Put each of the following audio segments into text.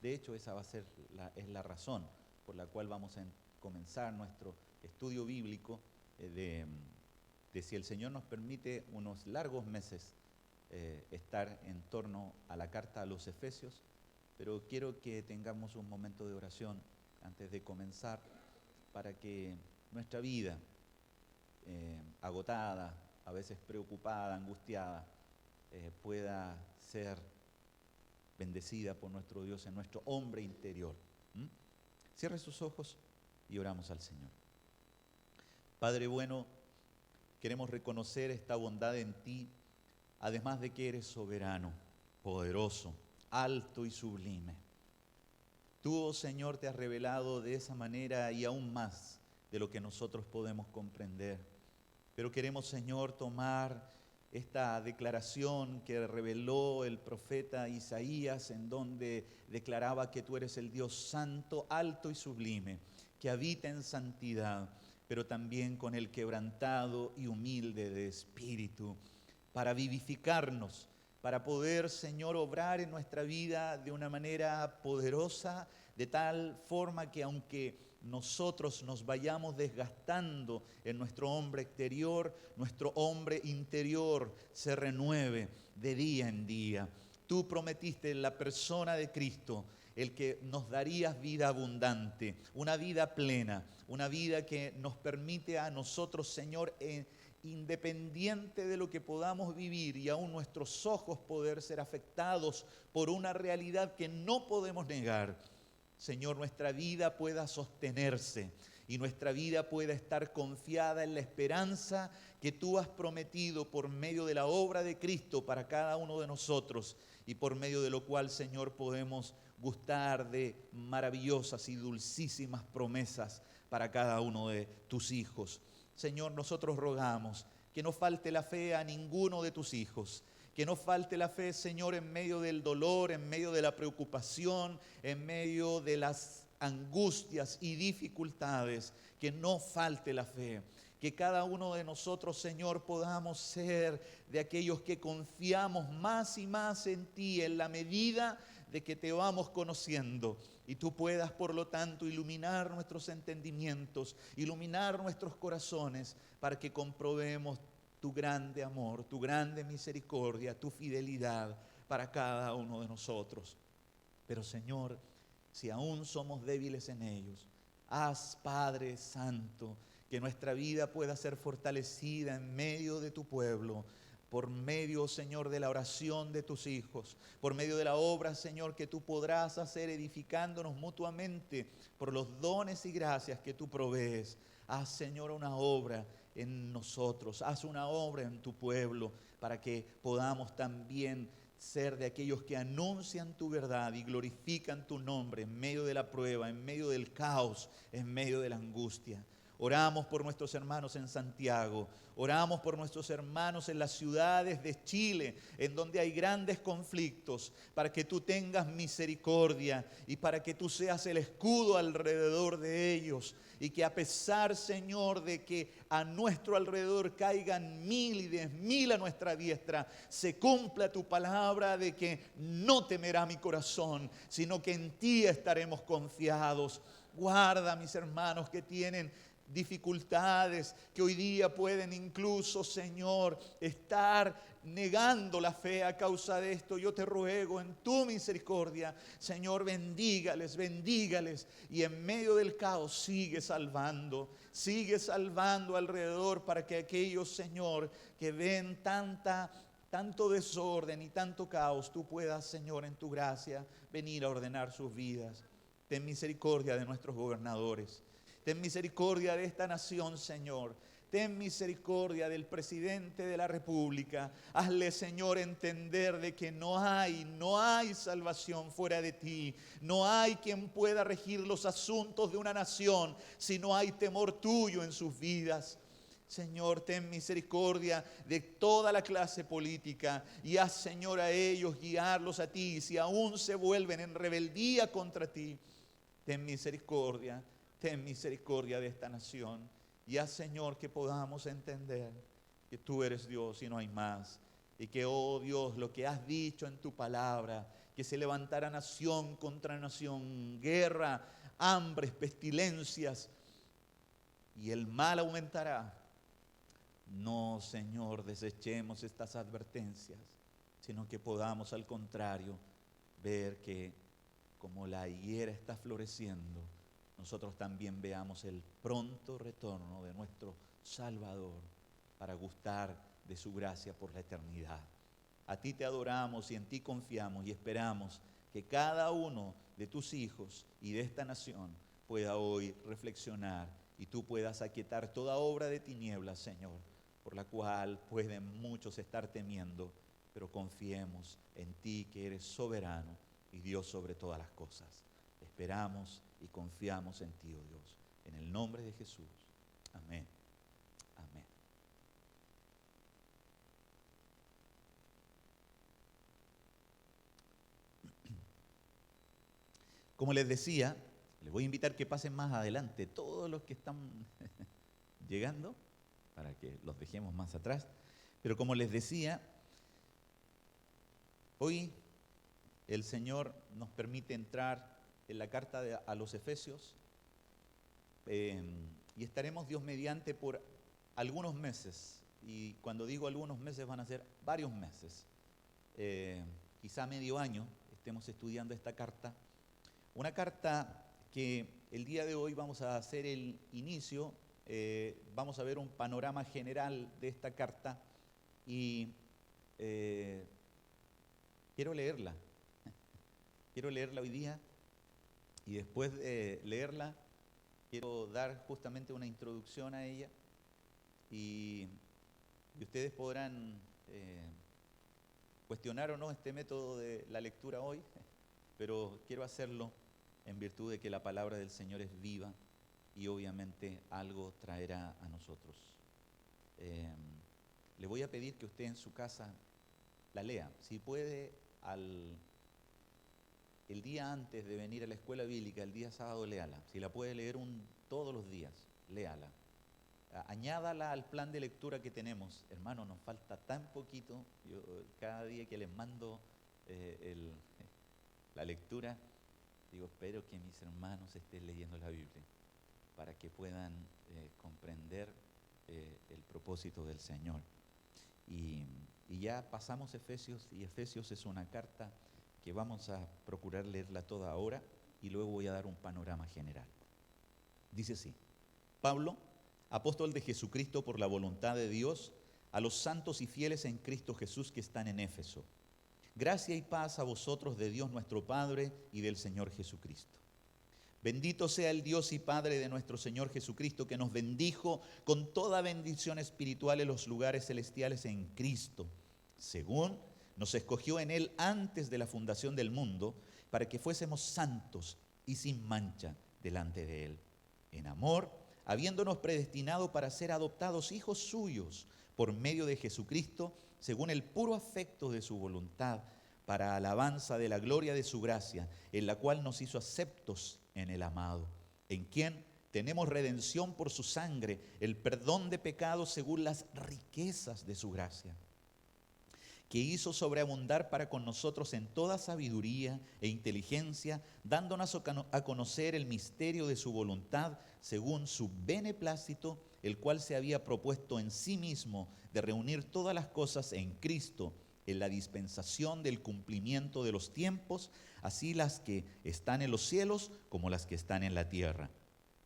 De hecho, esa va a ser es la razón por la cual vamos a comenzar nuestro estudio bíblico de si el Señor nos permite unos largos meses estar en torno a la carta a los Efesios, pero quiero que tengamos un momento de oración antes de comenzar para que nuestra vida, agotada, a veces preocupada, angustiada, pueda ser bendecida por nuestro Dios en nuestro hombre interior. Cierre sus ojos y oramos al Señor. Padre bueno, queremos reconocer esta bondad en ti, además de que eres soberano, poderoso, alto y sublime. Tú, oh Señor, te has revelado de esa manera y aún más de lo que nosotros podemos comprender. Pero queremos, Señor, tomar esta declaración que reveló el profeta Isaías, en donde declaraba que tú eres el Dios santo, alto y sublime, que habita en santidad, pero también con el quebrantado y humilde de espíritu, para vivificarnos, para poder, Señor, obrar en nuestra vida de una manera poderosa, de tal forma que aunque nosotros nos vayamos desgastando en nuestro hombre exterior, nuestro hombre interior se renueve de día en día. Tú prometiste en la persona de Cristo el que nos darías vida abundante, una vida plena, una vida que nos permite a nosotros, Señor, independiente de lo que podamos vivir y aún nuestros ojos poder ser afectados por una realidad que no podemos negar, Señor, nuestra vida pueda sostenerse y nuestra vida pueda estar confiada en la esperanza que tú has prometido por medio de la obra de Cristo para cada uno de nosotros y por medio de lo cual, Señor, podemos gustar de maravillosas y dulcísimas promesas para cada uno de tus hijos. Señor, nosotros rogamos que no falte la fe a ninguno de tus hijos, que no falte la fe, Señor, en medio del dolor, en medio de la preocupación, en medio de las angustias y dificultades, que no falte la fe. Que cada uno de nosotros, Señor, podamos ser de aquellos que confiamos más y más en ti en la medida de que te vamos conociendo. Y tú puedas, por lo tanto, iluminar nuestros entendimientos, iluminar nuestros corazones, para que comprobemos tu grande amor, tu grande misericordia, tu fidelidad para cada uno de nosotros. Pero, Señor, si aún somos débiles en ellos, haz, Padre Santo, que nuestra vida pueda ser fortalecida en medio de tu pueblo, por medio, Señor, de la oración de tus hijos, por medio de la obra, Señor, que tú podrás hacer edificándonos mutuamente por los dones y gracias que tú provees. Haz, Señor, una obra en nosotros, haz una obra en tu pueblo, para que podamos también ser de aquellos que anuncian tu verdad y glorifican tu nombre en medio de la prueba, en medio del caos, en medio de la angustia. Oramos por nuestros hermanos en Santiago, oramos por nuestros hermanos en las ciudades de Chile, en donde hay grandes conflictos, para que tú tengas misericordia y para que tú seas el escudo alrededor de ellos. Y que a pesar, Señor, de que a nuestro alrededor caigan 1000 y 10.000 a nuestra diestra, se cumpla tu palabra de que no temerá mi corazón, sino que en ti estaremos confiados. Guarda a mis hermanos que tienen dificultades, que hoy día pueden incluso, Señor, estar negando la fe a causa de esto. Yo te ruego en tu misericordia, Señor, bendígales, bendígales, y en medio del caos sigue salvando alrededor, para que aquellos, Señor, que ven tanto desorden y tanto caos, tú puedas, Señor, en tu gracia venir a ordenar sus vidas. Ten misericordia de nuestros gobernadores. Ten misericordia de esta nación, Señor. Ten misericordia del presidente de la República. Hazle, Señor, entender de que no hay salvación fuera de ti. No hay quien pueda regir los asuntos de una nación si no hay temor tuyo en sus vidas. Señor, ten misericordia de toda la clase política y haz, Señor, a ellos guiarlos a ti. Si aún se vuelven en rebeldía contra ti, ten misericordia de esta nación. Y haz, Señor, que podamos entender que tú eres Dios y no hay más. Y que, oh Dios, lo que has dicho en tu palabra, que se levantará nación contra nación, guerra, hambres, pestilencias, y el mal aumentará. No, Señor, desechemos estas advertencias, sino que podamos, al contrario, ver que como la higuera está floreciendo, nosotros también veamos el pronto retorno de nuestro Salvador para gustar de su gracia por la eternidad. A ti te adoramos y en ti confiamos y esperamos que cada uno de tus hijos y de esta nación pueda hoy reflexionar y tú puedas aquietar toda obra de tinieblas, Señor, por la cual pueden muchos estar temiendo, pero confiemos en ti, que eres soberano y Dios sobre todas las cosas. Esperamos y confiamos en ti, oh Dios, en el nombre de Jesús. Amén. Amén. Como les decía, les voy a invitar que pasen más adelante todos los que están llegando, para que los dejemos más atrás. Pero como les decía, hoy el Señor nos permite entrar en la carta a los Efesios y estaremos, Dios mediante, por algunos meses. Y cuando digo algunos meses, van a ser varios meses, quizá medio año, estemos estudiando esta carta. Una carta que el día de hoy vamos a hacer el inicio, vamos a ver un panorama general de esta carta y quiero leerla hoy día, y después de leerla quiero dar justamente una introducción a ella y ustedes podrán cuestionar o no este método de la lectura hoy, pero quiero hacerlo en virtud de que la palabra del Señor es viva y obviamente algo traerá a nosotros. Le voy a pedir que usted en su casa la lea. Si puede, el día antes de venir a la escuela bíblica, el día sábado, léala. Si la puede leer todos los días, léala. Añádala al plan de lectura que tenemos. Hermano, nos falta tan poquito. Yo cada día que les mando la lectura, digo, espero que mis hermanos estén leyendo la Biblia para que puedan comprender el propósito del Señor. Y ya pasamos Efesios, y Efesios es una carta que vamos a procurar leerla toda ahora y luego voy a dar un panorama general. Dice así: Pablo, apóstol de Jesucristo por la voluntad de Dios, a los santos y fieles en Cristo Jesús que están en Éfeso. Gracia y paz a vosotros de Dios nuestro Padre y del Señor Jesucristo. Bendito sea el Dios y Padre de nuestro Señor Jesucristo, que nos bendijo con toda bendición espiritual en los lugares celestiales en Cristo, según nos escogió en Él antes de la fundación del mundo, para que fuésemos santos y sin mancha delante de Él. En amor, habiéndonos predestinado para ser adoptados hijos suyos por medio de Jesucristo, según el puro afecto de su voluntad, para alabanza de la gloria de su gracia, en la cual nos hizo aceptos en el amado, en quien tenemos redención por su sangre, el perdón de pecados según las riquezas de su gracia, que hizo sobreabundar para con nosotros en toda sabiduría e inteligencia, dándonos a conocer el misterio de su voluntad, según su beneplácito, el cual se había propuesto en sí mismo de reunir todas las cosas en Cristo, en la dispensación del cumplimiento de los tiempos, así las que están en los cielos como las que están en la tierra.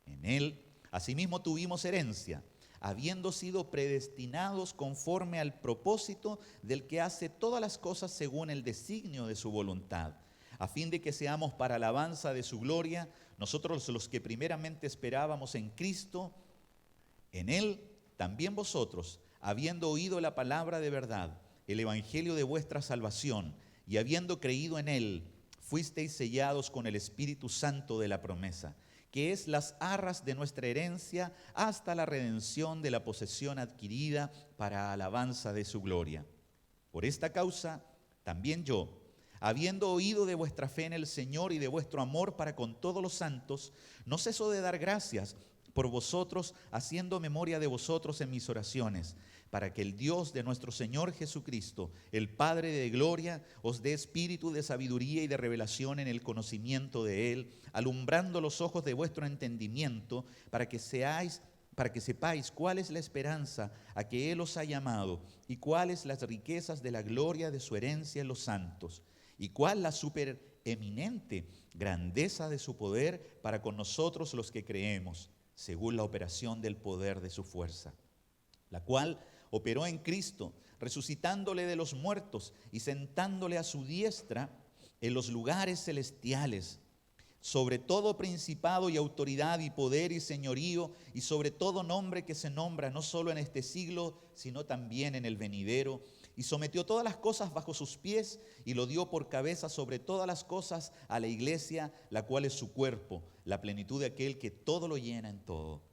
En Él, asimismo, tuvimos herencia, habiendo sido predestinados conforme al propósito del que hace todas las cosas según el designio de su voluntad, a fin de que seamos para alabanza de su gloria, nosotros los que primeramente esperábamos en Cristo. En Él también vosotros, habiendo oído la palabra de verdad, el evangelio de vuestra salvación, y habiendo creído en Él, fuisteis sellados con el Espíritu Santo de la promesa, que es las arras de nuestra herencia hasta la redención de la posesión adquirida para alabanza de su gloria. Por esta causa, también yo, habiendo oído de vuestra fe en el Señor y de vuestro amor para con todos los santos, no ceso de dar gracias por vosotros, haciendo memoria de vosotros en mis oraciones, para que el Dios de nuestro Señor Jesucristo, el Padre de gloria, os dé espíritu de sabiduría y de revelación en el conocimiento de Él, alumbrando los ojos de vuestro entendimiento, para que sepáis cuál es la esperanza a que Él os ha llamado, y cuáles las riquezas de la gloria de su herencia en los santos, y cuál la supereminente grandeza de su poder para con nosotros los que creemos, según la operación del poder de su fuerza, la cual operó en Cristo, resucitándole de los muertos y sentándole a su diestra en los lugares celestiales, sobre todo principado y autoridad y poder y señorío, y sobre todo nombre que se nombra no solo en este siglo, sino también en el venidero, y sometió todas las cosas bajo sus pies, y lo dio por cabeza sobre todas las cosas a la iglesia, la cual es su cuerpo, la plenitud de aquel que todo lo llena en todo.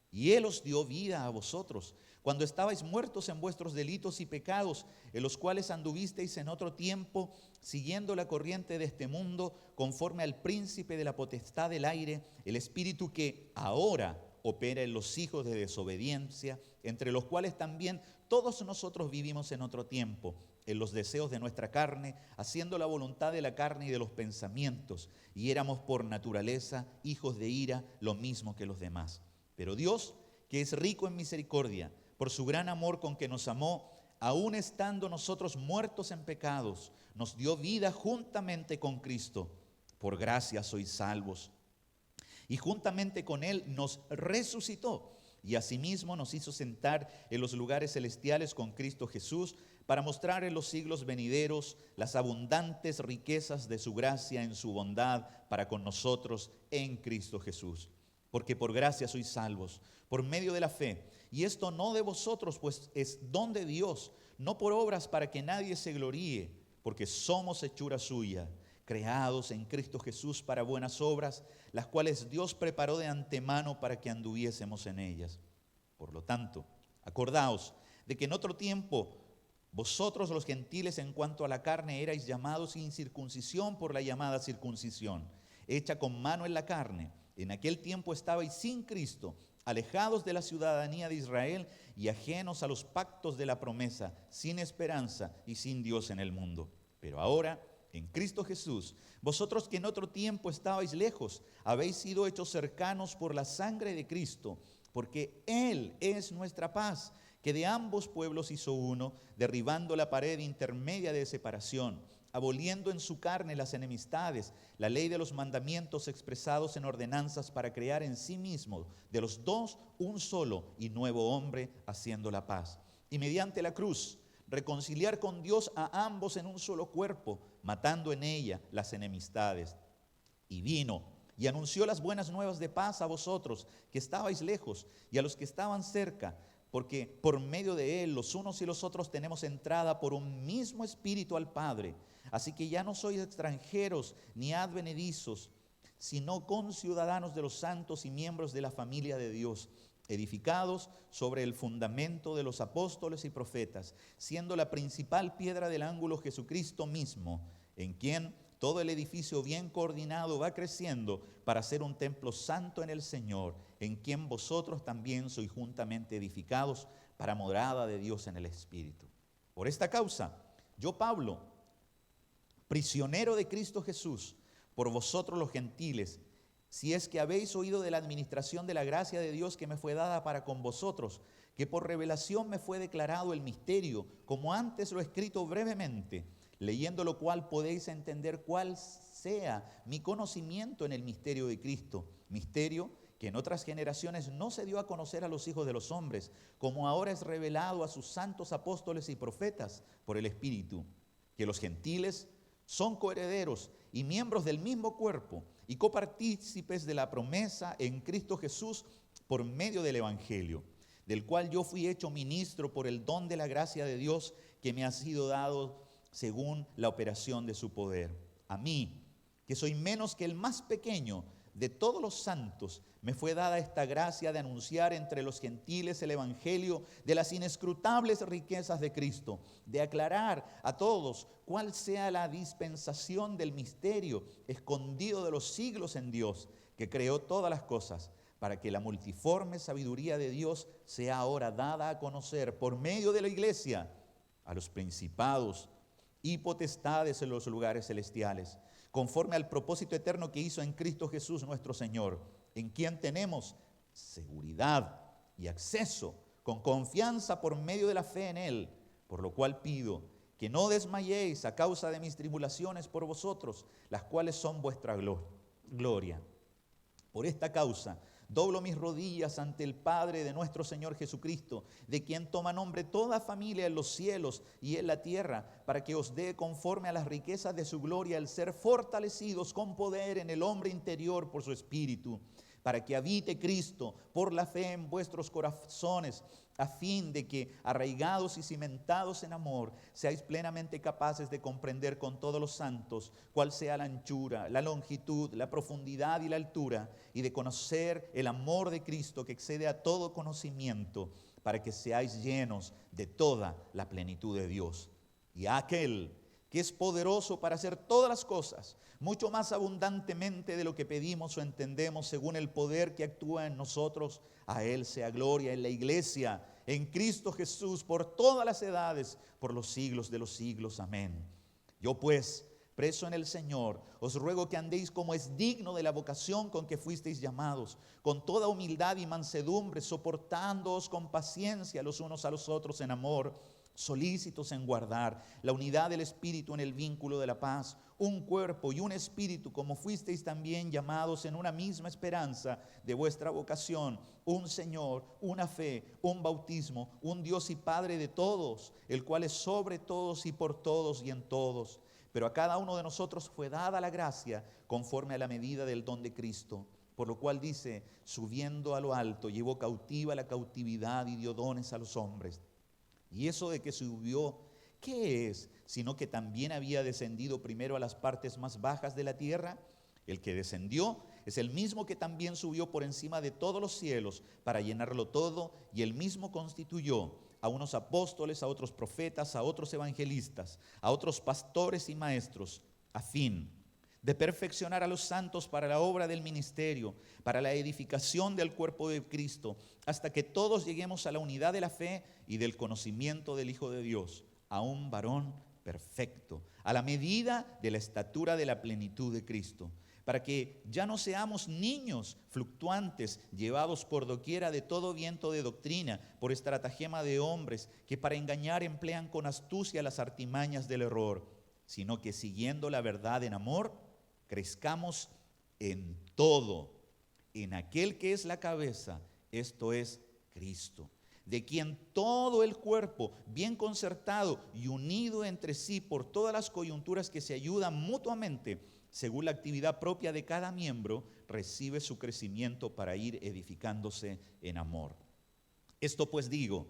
Y Él os dio vida a vosotros, cuando estabais muertos en vuestros delitos y pecados, en los cuales anduvisteis en otro tiempo, siguiendo la corriente de este mundo, conforme al príncipe de la potestad del aire, el espíritu que ahora opera en los hijos de desobediencia, entre los cuales también todos nosotros vivimos en otro tiempo, en los deseos de nuestra carne, haciendo la voluntad de la carne y de los pensamientos, y éramos por naturaleza hijos de ira, lo mismo que los demás. Pero Dios, que es rico en misericordia, por su gran amor con que nos amó, aun estando nosotros muertos en pecados, nos dio vida juntamente con Cristo. Por gracia sois salvos. Y juntamente con Él nos resucitó, y asimismo nos hizo sentar en los lugares celestiales con Cristo Jesús, para mostrar en los siglos venideros las abundantes riquezas de su gracia en su bondad para con nosotros en Cristo Jesús. Porque por gracia sois salvos, por medio de la fe. Y esto no de vosotros, pues es don de Dios, no por obras para que nadie se gloríe, porque somos hechura suya, creados en Cristo Jesús para buenas obras, las cuales Dios preparó de antemano para que anduviésemos en ellas. Por lo tanto, acordaos de que en otro tiempo vosotros los gentiles en cuanto a la carne erais llamados incircuncisión por la llamada circuncisión, hecha con mano en la carne. En aquel tiempo estabais sin Cristo, alejados de la ciudadanía de Israel y ajenos a los pactos de la promesa, sin esperanza y sin Dios en el mundo. Pero ahora, en Cristo Jesús, vosotros que en otro tiempo estabais lejos, habéis sido hechos cercanos por la sangre de Cristo, porque Él es nuestra paz, que de ambos pueblos hizo uno, derribando la pared intermedia de separación, aboliendo en su carne las enemistades, la ley de los mandamientos expresados en ordenanzas, para crear en sí mismo de los dos un solo y nuevo hombre, haciendo la paz. Y mediante la cruz reconciliar con Dios a ambos en un solo cuerpo, matando en ella las enemistades. Y vino y anunció las buenas nuevas de paz a vosotros que estabais lejos y a los que estaban cerca, porque por medio de Él los unos y los otros tenemos entrada por un mismo espíritu al Padre. Así que ya no sois extranjeros ni advenedizos, sino conciudadanos de los santos y miembros de la familia de Dios, edificados sobre el fundamento de los apóstoles y profetas, siendo la principal piedra del ángulo Jesucristo mismo, en quien todo el edificio bien coordinado va creciendo para ser un templo santo en el Señor, en quien vosotros también sois juntamente edificados para morada de Dios en el Espíritu. Por esta causa, yo, Pablo, prisionero de Cristo Jesús, por vosotros los gentiles, si es que habéis oído de la administración de la gracia de Dios que me fue dada para con vosotros, que por revelación me fue declarado el misterio, como antes lo he escrito brevemente, leyendo lo cual podéis entender cuál sea mi conocimiento en el misterio de Cristo, misterio que en otras generaciones no se dio a conocer a los hijos de los hombres, como ahora es revelado a sus santos apóstoles y profetas por el Espíritu, que los gentiles son coherederos y miembros del mismo cuerpo y copartícipes de la promesa en Cristo Jesús por medio del Evangelio, del cual yo fui hecho ministro por el don de la gracia de Dios que me ha sido dado según la operación de su poder. A mí, que soy menos que el más pequeño de todos los santos, me fue dada esta gracia de anunciar entre los gentiles el evangelio de las inescrutables riquezas de Cristo, de aclarar a todos cuál sea la dispensación del misterio escondido de los siglos en Dios, que creó todas las cosas, para que la multiforme sabiduría de Dios sea ahora dada a conocer por medio de la iglesia a los principados y potestades en los lugares celestiales, conforme al propósito eterno que hizo en Cristo Jesús nuestro Señor, en quien tenemos seguridad y acceso con confianza por medio de la fe en Él, por lo cual pido que no desmayéis a causa de mis tribulaciones por vosotros, las cuales son vuestra gloria. Por esta causa doblo mis rodillas ante el Padre de nuestro Señor Jesucristo, de quien toma nombre toda familia en los cielos y en la tierra, para que os dé conforme a las riquezas de su gloria el ser fortalecidos con poder en el hombre interior por su Espíritu, para que habite Cristo por la fe en vuestros corazones, a fin de que, arraigados y cimentados en amor, seáis plenamente capaces de comprender con todos los santos cuál sea la anchura, la longitud, la profundidad y la altura, y de conocer el amor de Cristo que excede a todo conocimiento, para que seáis llenos de toda la plenitud de Dios. Y a aquel que es poderoso para hacer todas las cosas, mucho más abundantemente de lo que pedimos o entendemos, según el poder que actúa en nosotros, a Él sea gloria en la iglesia, en Cristo Jesús, por todas las edades, por los siglos de los siglos. Amén. Yo pues, preso en el Señor, os ruego que andéis como es digno de la vocación con que fuisteis llamados, con toda humildad y mansedumbre, soportándoos con paciencia los unos a los otros en amor, solícitos en guardar la unidad del Espíritu en el vínculo de la paz, un cuerpo y un espíritu, como fuisteis también llamados en una misma esperanza de vuestra vocación, un Señor, una fe, un bautismo, un Dios y Padre de todos, el cual es sobre todos y por todos y en todos. Pero a cada uno de nosotros fue dada la gracia conforme a la medida del don de Cristo. Por lo cual dice, subiendo a lo alto, llevó cautiva la cautividad y dio dones a los hombres. Y eso de que subió, ¿qué es? Sino que también había descendido primero a las partes más bajas de la tierra. El que descendió es el mismo que también subió por encima de todos los cielos para llenarlo todo, y él mismo constituyó a unos apóstoles, a otros profetas, a otros evangelistas, a otros pastores y maestros, a fin de perfeccionar a los santos para la obra del ministerio, para la edificación del cuerpo de Cristo, hasta que todos lleguemos a la unidad de la fe y del conocimiento del Hijo de Dios, a un varón perfecto, a la medida de la estatura de la plenitud de Cristo, para que ya no seamos niños fluctuantes, llevados por doquiera de todo viento de doctrina, por estratagema de hombres que para engañar emplean con astucia las artimañas del error, sino que siguiendo la verdad en amor, crezcamos en todo, en aquel que es la cabeza, esto es Cristo, de quien todo el cuerpo, bien concertado y unido entre sí por todas las coyunturas que se ayudan mutuamente, según la actividad propia de cada miembro, recibe su crecimiento para ir edificándose en amor. Esto pues digo,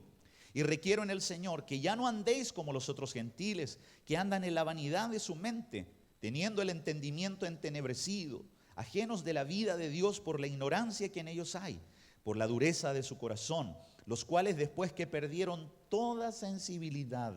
y requiero en el Señor que ya no andéis como los otros gentiles, que andan en la vanidad de su mente, teniendo el entendimiento entenebrecido, ajenos de la vida de Dios por la ignorancia que en ellos hay, por la dureza de su corazón, los cuales después que perdieron toda sensibilidad,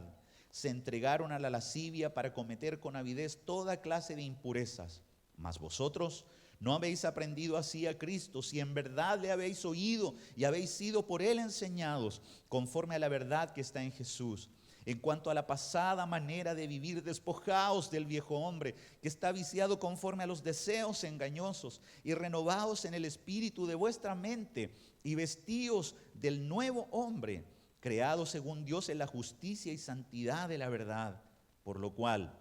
se entregaron a la lascivia para cometer con avidez toda clase de impurezas. Mas vosotros no habéis aprendido así a Cristo, si en verdad le habéis oído y habéis sido por Él enseñados, conforme a la verdad que está en Jesús. En cuanto a la pasada manera de vivir, despojaos del viejo hombre, que está viciado conforme a los deseos engañosos, y renovaos en el espíritu de vuestra mente, y vestíos del nuevo hombre, creado según Dios en la justicia y santidad de la verdad. Por lo cual,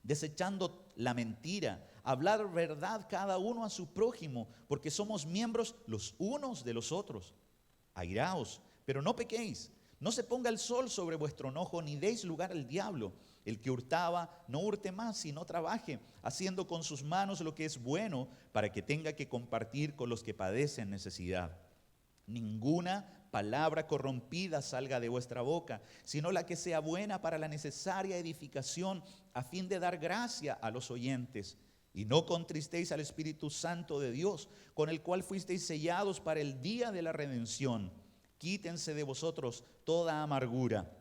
desechando la mentira, hablar verdad cada uno a su prójimo, porque somos miembros los unos de los otros. Airaos, pero no pequéis. No se ponga el sol sobre vuestro enojo, ni deis lugar al diablo. El que hurtaba, no hurte más, sino trabaje, haciendo con sus manos lo que es bueno, para que tenga que compartir con los que padecen necesidad. Ninguna palabra corrompida salga de vuestra boca, sino la que sea buena para la necesaria edificación, a fin de dar gracia a los oyentes. Y no contristéis al Espíritu Santo de Dios, con el cual fuisteis sellados para el día de la redención. Quítense de vosotros toda amargura,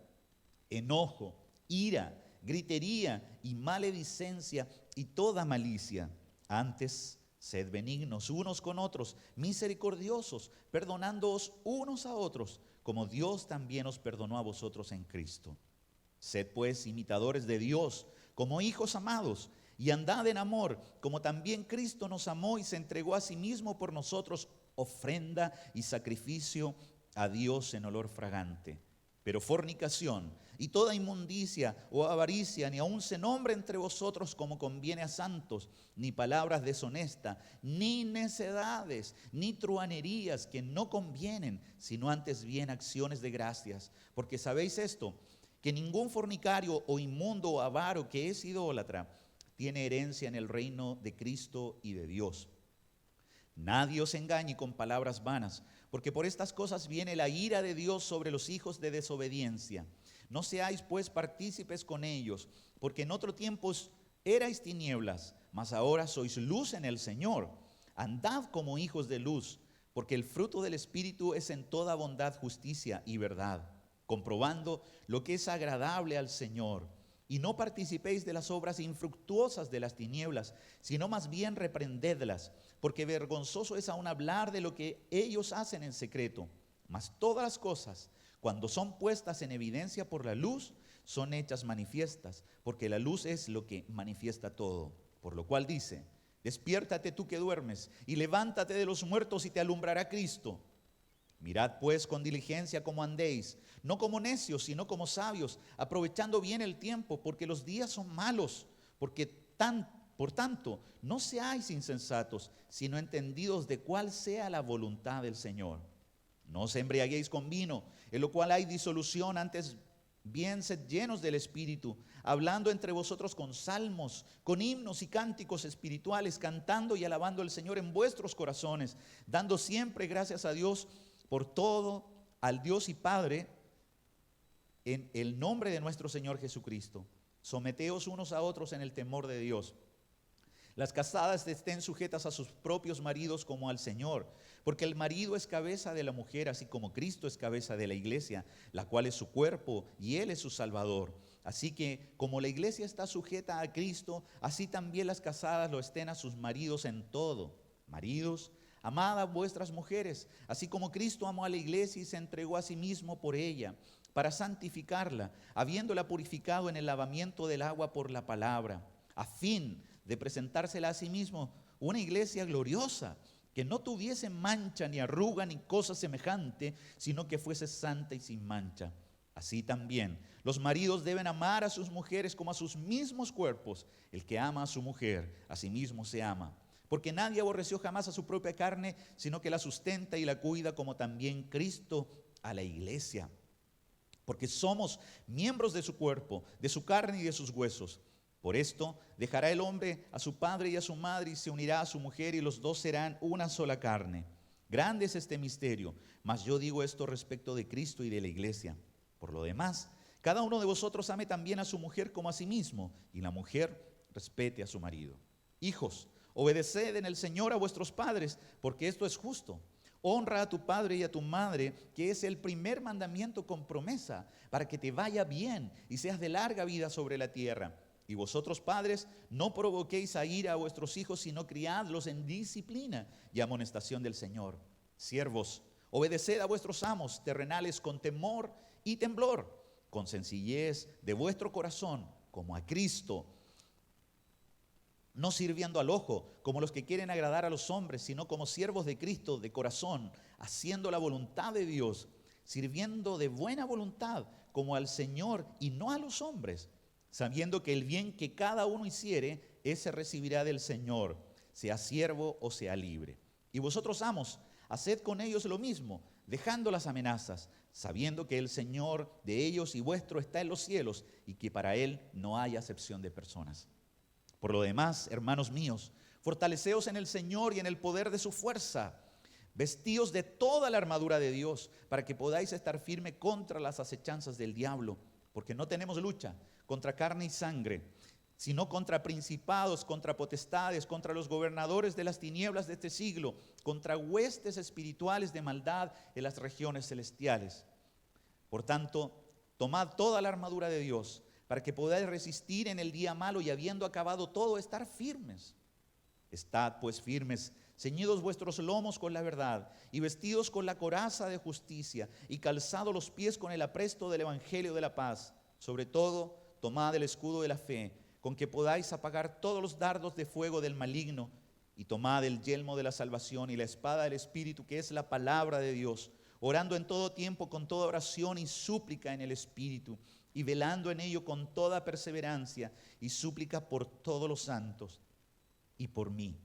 enojo, ira, gritería y maledicencia y toda malicia. Antes, Sed benignos unos con otros, misericordiosos, perdonándoos unos a otros, como Dios también os perdonó a vosotros en Cristo. Sed pues imitadores de Dios, como hijos amados, y andad en amor, como también Cristo nos amó y se entregó a sí mismo por nosotros, ofrenda y sacrificio a Dios en olor fragante. Pero fornicación y toda inmundicia o avaricia, ni aun se nombre entre vosotros como conviene a santos, ni palabras deshonestas, ni necedades, ni truhanerías que no convienen, sino antes bien acciones de gracias. Porque sabéis esto, que ningún fornicario o inmundo o avaro que es idólatra tiene herencia en el reino de Cristo y de Dios. Nadie os engañe con palabras vanas, porque por estas cosas viene la ira de Dios sobre los hijos de desobediencia. No seáis pues partícipes con ellos, porque en otro tiempo erais tinieblas, mas ahora sois luz en el Señor. Andad como hijos de luz, porque el fruto del Espíritu es en toda bondad, justicia y verdad, comprobando lo que es agradable al Señor. Y no participéis de las obras infructuosas de las tinieblas, sino más bien reprendedlas, porque vergonzoso es aún hablar de lo que ellos hacen en secreto. Mas todas las cosas, cuando son puestas en evidencia por la luz, son hechas manifiestas, porque la luz es lo que manifiesta todo. Por lo cual dice: despiértate tú que duermes, y levántate de los muertos y te alumbrará Cristo. Mirad pues con diligencia cómo andéis, no como necios, sino como sabios, aprovechando bien el tiempo, porque los días son malos. Por tanto, no seáis insensatos, sino entendidos de cuál sea la voluntad del Señor. No os embriaguéis con vino, en lo cual hay disolución, antes bien sed llenos del Espíritu, hablando entre vosotros con salmos, con himnos y cánticos espirituales, cantando y alabando al Señor en vuestros corazones, dando siempre gracias a Dios por todo, al Dios y Padre, en el nombre de nuestro Señor Jesucristo. Someteos unos a otros en el temor de Dios. Las casadas estén sujetas a sus propios maridos como al Señor, porque el marido es cabeza de la mujer, así como Cristo es cabeza de la iglesia, la cual es su cuerpo y Él es su Salvador. Así que como la iglesia está sujeta a Cristo, así también las casadas lo estén a sus maridos en todo. Maridos, amad a vuestras mujeres, así como Cristo amó a la iglesia y se entregó a sí mismo por ella, para santificarla, habiéndola purificado en el lavamiento del agua por la palabra, a fin de presentársela a sí mismo una iglesia gloriosa, que no tuviese mancha ni arruga ni cosa semejante, sino que fuese santa y sin mancha. Así también los maridos deben amar a sus mujeres como a sus mismos cuerpos. El que ama a su mujer, a sí mismo se ama. Porque nadie aborreció jamás a su propia carne, sino que la sustenta y la cuida, como también Cristo a la iglesia. Porque somos miembros de su cuerpo, de su carne y de sus huesos. Por esto dejará el hombre a su padre y a su madre y se unirá a su mujer, y los dos serán una sola carne. Grande es este misterio, mas yo digo esto respecto de Cristo y de la iglesia. Por lo demás, cada uno de vosotros ame también a su mujer como a sí mismo, y la mujer respete a su marido. Hijos, obedeced en el Señor a vuestros padres, porque esto es justo. Honra a tu padre y a tu madre, que es el primer mandamiento con promesa, para que te vaya bien y seas de larga vida sobre la tierra. Y vosotros, padres, no provoquéis a ira a vuestros hijos, sino criadlos en disciplina y amonestación del Señor. Siervos, obedeced a vuestros amos terrenales con temor y temblor, con sencillez de vuestro corazón, como a Cristo, no sirviendo al ojo, como los que quieren agradar a los hombres, sino como siervos de Cristo de corazón, haciendo la voluntad de Dios, sirviendo de buena voluntad, como al Señor y no a los hombres, sabiendo que el bien que cada uno hiciere, ese recibirá del Señor, sea siervo o sea libre. Y vosotros, amos, haced con ellos lo mismo, dejando las amenazas, sabiendo que el Señor de ellos y vuestro está en los cielos, y que para Él no hay acepción de personas. Por lo demás, hermanos míos, fortaleceos en el Señor y en el poder de su fuerza. Vestíos de toda la armadura de Dios, para que podáis estar firme contra las acechanzas del diablo, porque no tenemos lucha contra carne y sangre, sino contra principados, contra potestades, contra los gobernadores de las tinieblas de este siglo, contra huestes espirituales de maldad en las regiones celestiales. Por tanto, tomad toda la armadura de Dios, para que podáis resistir en el día malo, y habiendo acabado todo, estar firmes. Estad pues firmes, ceñidos vuestros lomos con la verdad, y vestidos con la coraza de justicia, y calzados los pies con el apresto del evangelio de la paz. Sobre todo, tomad el escudo de la fe, con que podáis apagar todos los dardos de fuego del maligno, y tomad el yelmo de la salvación y la espada del Espíritu, que es la palabra de Dios, orando en todo tiempo con toda oración y súplica en el Espíritu, y velando en ello con toda perseverancia y súplica por todos los santos y por mí,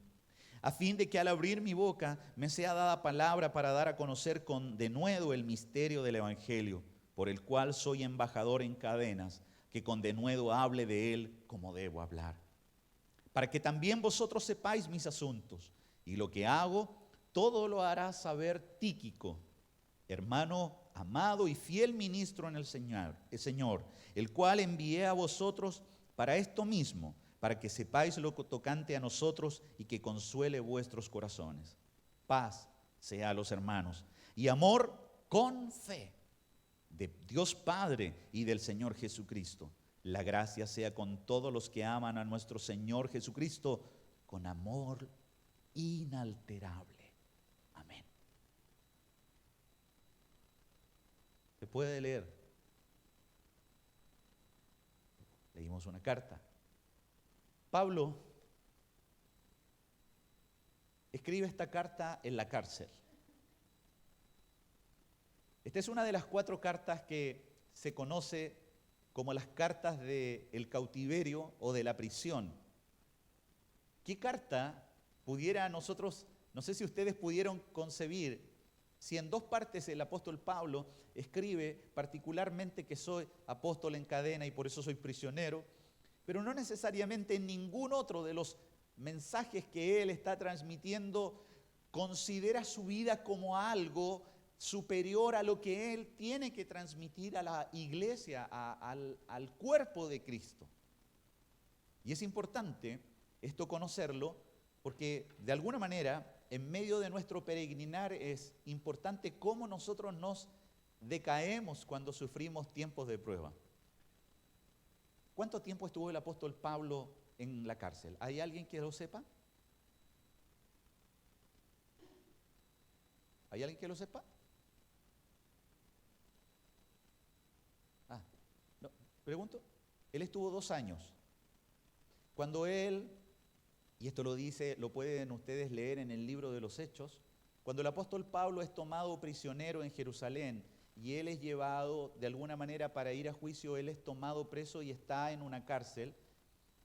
a fin de que al abrir mi boca me sea dada palabra para dar a conocer con denuedo el misterio del Evangelio, por el cual soy embajador en cadenas, que con denuedo hable de él como debo hablar. Para que también vosotros sepáis mis asuntos, y lo que hago, todo lo hará saber Tíquico, hermano amado y fiel ministro en el Señor, el cual envié a vosotros para esto mismo, para que sepáis lo tocante a nosotros y que consuele vuestros corazones. Paz sea a los hermanos y amor con fe de Dios Padre y del Señor Jesucristo. La gracia sea con todos los que aman a nuestro Señor Jesucristo con amor inalterable. Amén. ¿Se puede leer? Leímos una carta. Pablo escribe esta carta en la cárcel. Esta es una de las 4 cartas que se conoce como las cartas del cautiverio o de la prisión. ¿Qué carta pudiera nosotros, no sé si ustedes pudieron concebir, si en 2 partes el apóstol Pablo escribe particularmente que soy apóstol en cadena y por eso soy prisionero, pero no necesariamente en ningún otro de los mensajes que él está transmitiendo considera su vida como algo superior a lo que él tiene que transmitir a la iglesia, al cuerpo de Cristo. Y es importante esto conocerlo porque de alguna manera en medio de nuestro peregrinar es importante cómo nosotros nos decaemos cuando sufrimos tiempos de prueba. ¿Cuánto tiempo estuvo el apóstol Pablo en la cárcel? ¿Hay alguien que lo sepa? ¿Hay alguien que lo sepa? No, pregunto. Él estuvo 2 años. Cuando él, y esto lo dice, lo pueden ustedes leer en el libro de los Hechos, cuando el apóstol Pablo es tomado prisionero en Jerusalén y él es llevado de alguna manera para ir a juicio, él es tomado preso y está en una cárcel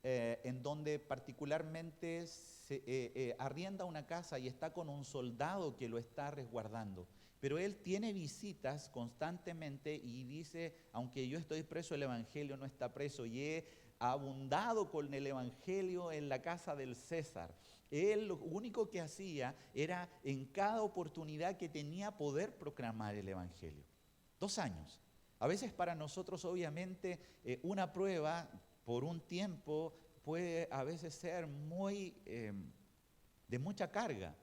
en donde particularmente se arrienda una casa y está con un soldado que lo está resguardando. Pero él tiene visitas constantemente y dice, aunque yo estoy preso, el evangelio no está preso y he abundado con el evangelio en la casa del César. Él lo único que hacía era en cada oportunidad que tenía poder proclamar el evangelio. 2 años. A veces para nosotros obviamente una prueba por un tiempo puede a veces ser muy de mucha carga.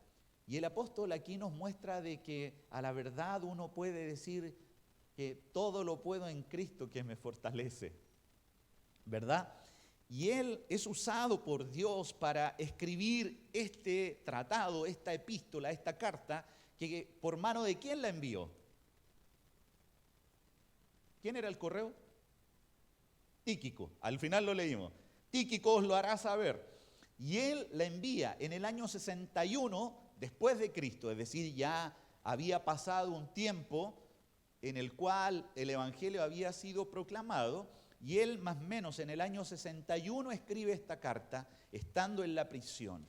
Y el apóstol aquí nos muestra de que a la verdad uno puede decir que todo lo puedo en Cristo que me fortalece, ¿verdad? Y él es usado por Dios para escribir este tratado, esta epístola, esta carta, que por mano de ¿quién la envió? ¿Quién era el correo? Tíquico, al final lo leímos. Tíquico os lo hará saber. Y él la envía en el año 61 después de Cristo, es decir, ya había pasado un tiempo en el cual el evangelio había sido proclamado, y él más o menos en el año 61 escribe esta carta, estando en la prisión.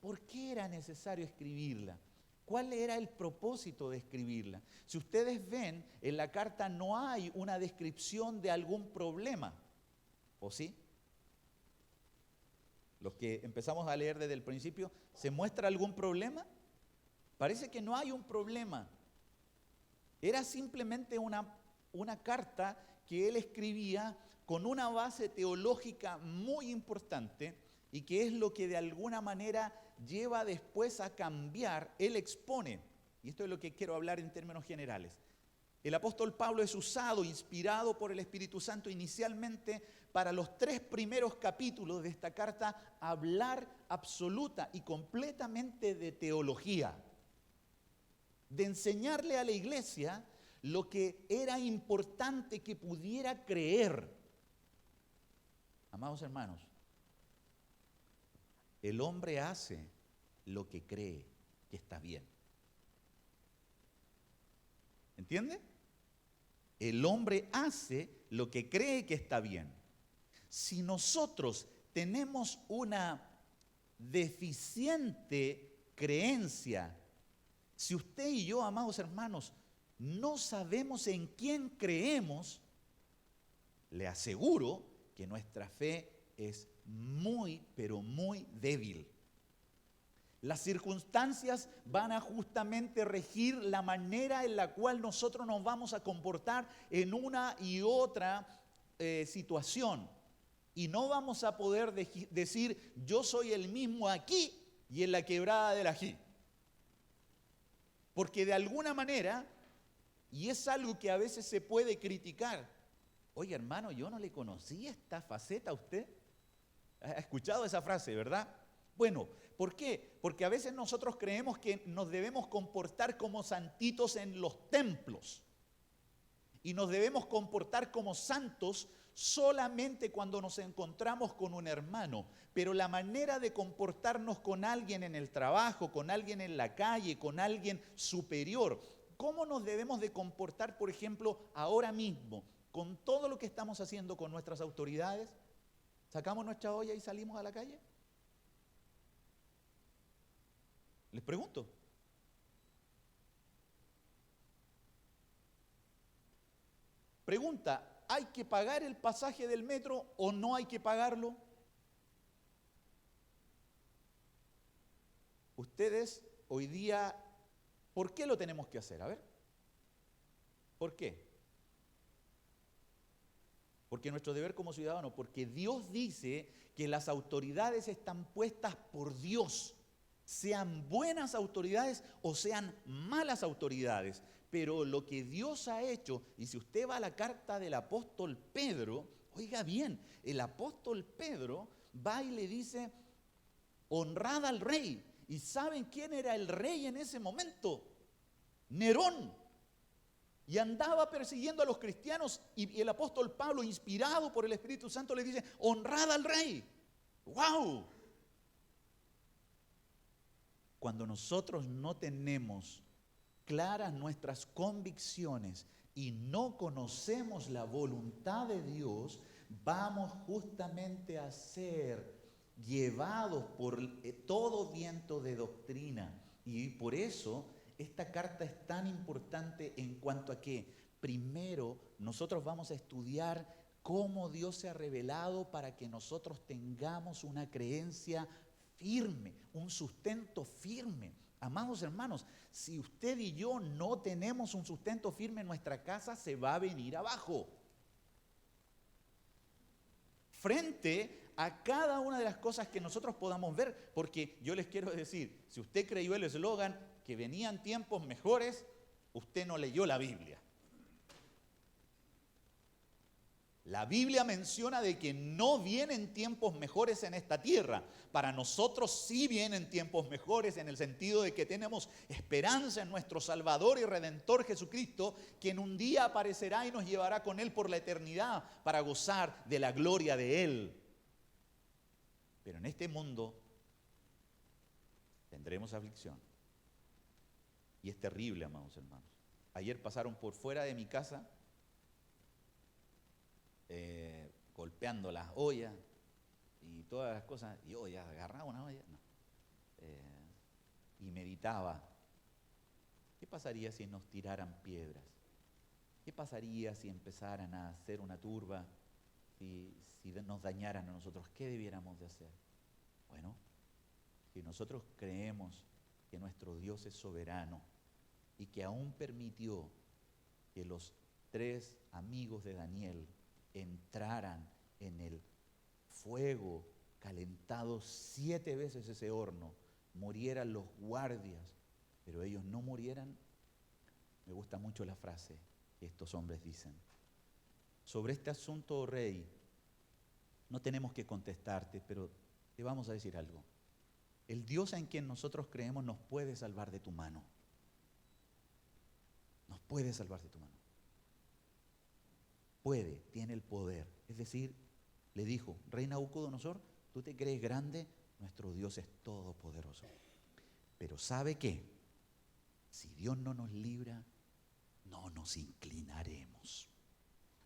¿Por qué era necesario escribirla? ¿Cuál era el propósito de escribirla? Si ustedes ven, en la carta no hay una descripción de algún problema, ¿o sí? Los que empezamos a leer desde el principio, ¿se muestra algún problema? Parece que no hay un problema. Era simplemente una carta que él escribía con una base teológica muy importante y que es lo que de alguna manera lleva después a cambiar. Él expone, y esto es lo que quiero hablar en términos generales, el apóstol Pablo es usado, inspirado por el Espíritu Santo inicialmente para los 3 primeros capítulos de esta carta, hablar absoluta y completamente de teología, de enseñarle a la iglesia lo que era importante que pudiera creer. Amados hermanos, el hombre hace lo que cree que está bien. ¿Entiende? El hombre hace lo que cree que está bien. Si nosotros tenemos una deficiente creencia, si usted y yo, amados hermanos, no sabemos en quién creemos, le aseguro que nuestra fe es muy, pero muy débil. Las circunstancias van a justamente regir la manera en la cual nosotros nos vamos a comportar en una y otra situación. Y no vamos a poder decir, yo soy el mismo aquí y en la quebrada del ají. Porque de alguna manera, y es algo que a veces se puede criticar, oye hermano, yo no le conocí esta faceta a usted. ¿Ha escuchado esa frase, verdad? Bueno, ¿por qué? Porque a veces nosotros creemos que nos debemos comportar como santitos en los templos. Y nos debemos comportar como santos solamente cuando nos encontramos con un hermano. Pero la manera de comportarnos con alguien en el trabajo, con alguien en la calle, con alguien superior, ¿cómo nos debemos de comportar, por ejemplo, ahora mismo, con todo lo que estamos haciendo con nuestras autoridades? ¿Sacamos nuestra olla y salimos a la calle? Les pregunto. Pregunta, ¿hay que pagar el pasaje del metro o no hay que pagarlo? Ustedes hoy día, ¿por qué lo tenemos que hacer? A ver, ¿por qué? Porque nuestro deber como ciudadanos, porque Dios dice que las autoridades están puestas por Dios, sean buenas autoridades o sean malas autoridades. Pero lo que Dios ha hecho, y si usted va a la carta del apóstol Pedro, oiga bien, el apóstol Pedro va y le dice, honrad al rey. ¿Y saben quién era el rey en ese momento? Nerón. Y andaba persiguiendo a los cristianos y el apóstol Pablo, inspirado por el Espíritu Santo, le dice, honrad al rey. ¡Wow! Cuando nosotros no tenemos claras nuestras convicciones y no conocemos la voluntad de Dios, vamos justamente a ser llevados por todo viento de doctrina. Y por eso esta carta es tan importante en cuanto a que, primero, nosotros vamos a estudiar cómo Dios se ha revelado para que nosotros tengamos una creencia firme, un sustento firme. Amados hermanos, si usted y yo no tenemos un sustento firme en nuestra casa, se va a venir abajo. Frente a cada una de las cosas que nosotros podamos ver, porque yo les quiero decir, si usted creyó el eslogan que venían tiempos mejores, usted no leyó la Biblia. La Biblia menciona de que no vienen tiempos mejores en esta tierra. Para nosotros sí vienen tiempos mejores en el sentido de que tenemos esperanza en nuestro Salvador y Redentor Jesucristo, que en un día aparecerá y nos llevará con Él por la eternidad para gozar de la gloria de Él. Pero en este mundo tendremos aflicción. Y es terrible, amados hermanos. Ayer pasaron por fuera de mi casa golpeando las ollas y todas las cosas, y yo ya agarraba una olla, no. Y meditaba, ¿qué pasaría si nos tiraran piedras? ¿Qué pasaría si empezaran a hacer una turba, si nos dañaran a nosotros? ¿Qué debiéramos de hacer? Bueno, si nosotros creemos que nuestro Dios es soberano y que aún permitió que los 3 amigos de Daniel entraran en el fuego calentado 7 veces ese horno, murieran los guardias, pero ellos no murieran, me gusta mucho la frase, estos hombres dicen. Sobre este asunto, oh rey, no tenemos que contestarte, pero te vamos a decir algo. El Dios en quien nosotros creemos nos puede salvar de tu mano. Nos puede salvar de tu mano. Puede, tiene el poder. Es decir, le dijo, rey Nabucodonosor, tú te crees grande, nuestro Dios es todopoderoso. Pero ¿sabe qué? Si Dios no nos libra, no nos inclinaremos.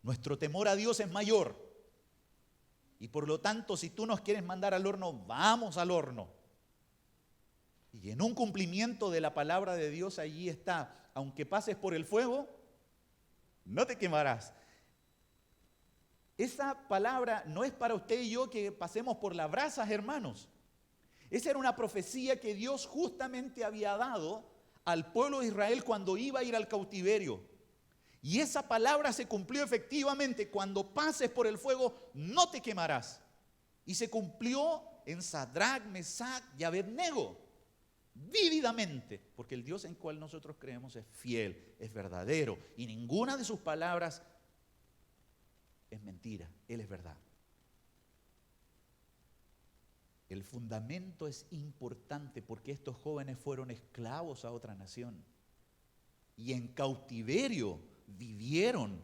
Nuestro temor a Dios es mayor. Y por lo tanto, si tú nos quieres mandar al horno, vamos al horno. Y en un cumplimiento de la palabra de Dios allí está, aunque pases por el fuego, no te quemarás. Esa palabra no es para usted y yo que pasemos por las brasas, hermanos. Esa era una profecía que Dios justamente había dado al pueblo de Israel cuando iba a ir al cautiverio. Y esa palabra se cumplió efectivamente. Cuando pases por el fuego, no te quemarás. Y se cumplió en Sadrac, Mesac y Abednego. Vívidamente. Porque el Dios en cual nosotros creemos es fiel, es verdadero. Y ninguna de sus palabras es mentira. Él es verdad. El fundamento es importante porque estos jóvenes fueron esclavos a otra nación. Y en cautiverio vivieron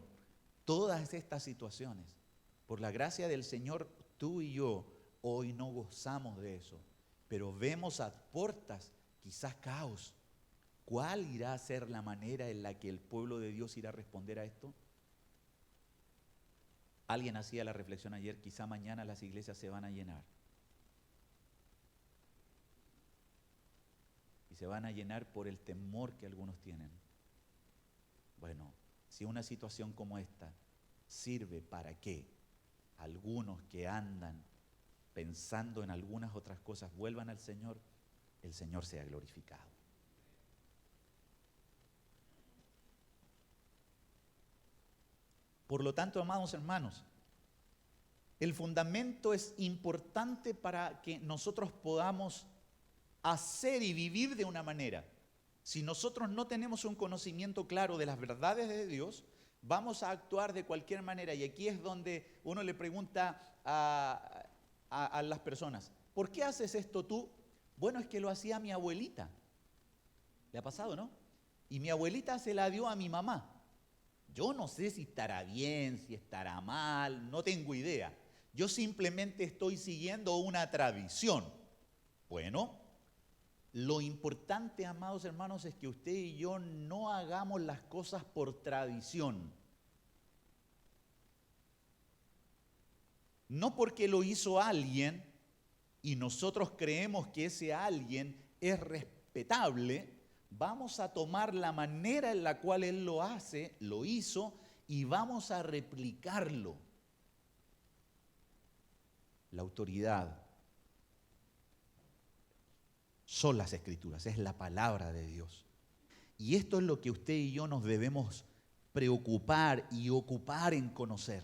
todas estas situaciones. Por la gracia del Señor, tú y yo hoy no gozamos de eso, pero vemos a puertas quizás caos. ¿Cuál irá a ser la manera en la que el pueblo de Dios irá a responder a esto? Alguien hacía la reflexión ayer, quizá mañana las iglesias se van a llenar. Y se van a llenar por el temor que algunos tienen. Bueno, si una situación como esta sirve para que algunos que andan pensando en algunas otras cosas vuelvan al Señor, el Señor sea glorificado. Por lo tanto, amados hermanos, el fundamento es importante para que nosotros podamos hacer y vivir de una manera. Si nosotros no tenemos un conocimiento claro de las verdades de Dios, vamos a actuar de cualquier manera. Y aquí es donde uno le pregunta a las personas, ¿por qué haces esto tú? Bueno, es que lo hacía mi abuelita. ¿Le ha pasado, no? Y mi abuelita se la dio a mi mamá. Yo no sé si estará bien, si estará mal, no tengo idea. Yo simplemente estoy siguiendo una tradición. Bueno, lo importante, amados hermanos, es que usted y yo no hagamos las cosas por tradición. No porque lo hizo alguien y nosotros creemos que ese alguien es respetable, vamos a tomar la manera en la cual él lo hace, lo hizo, y vamos a replicarlo. La autoridad son las Escrituras, es la palabra de Dios. Y esto es lo que usted y yo nos debemos preocupar y ocupar en conocer.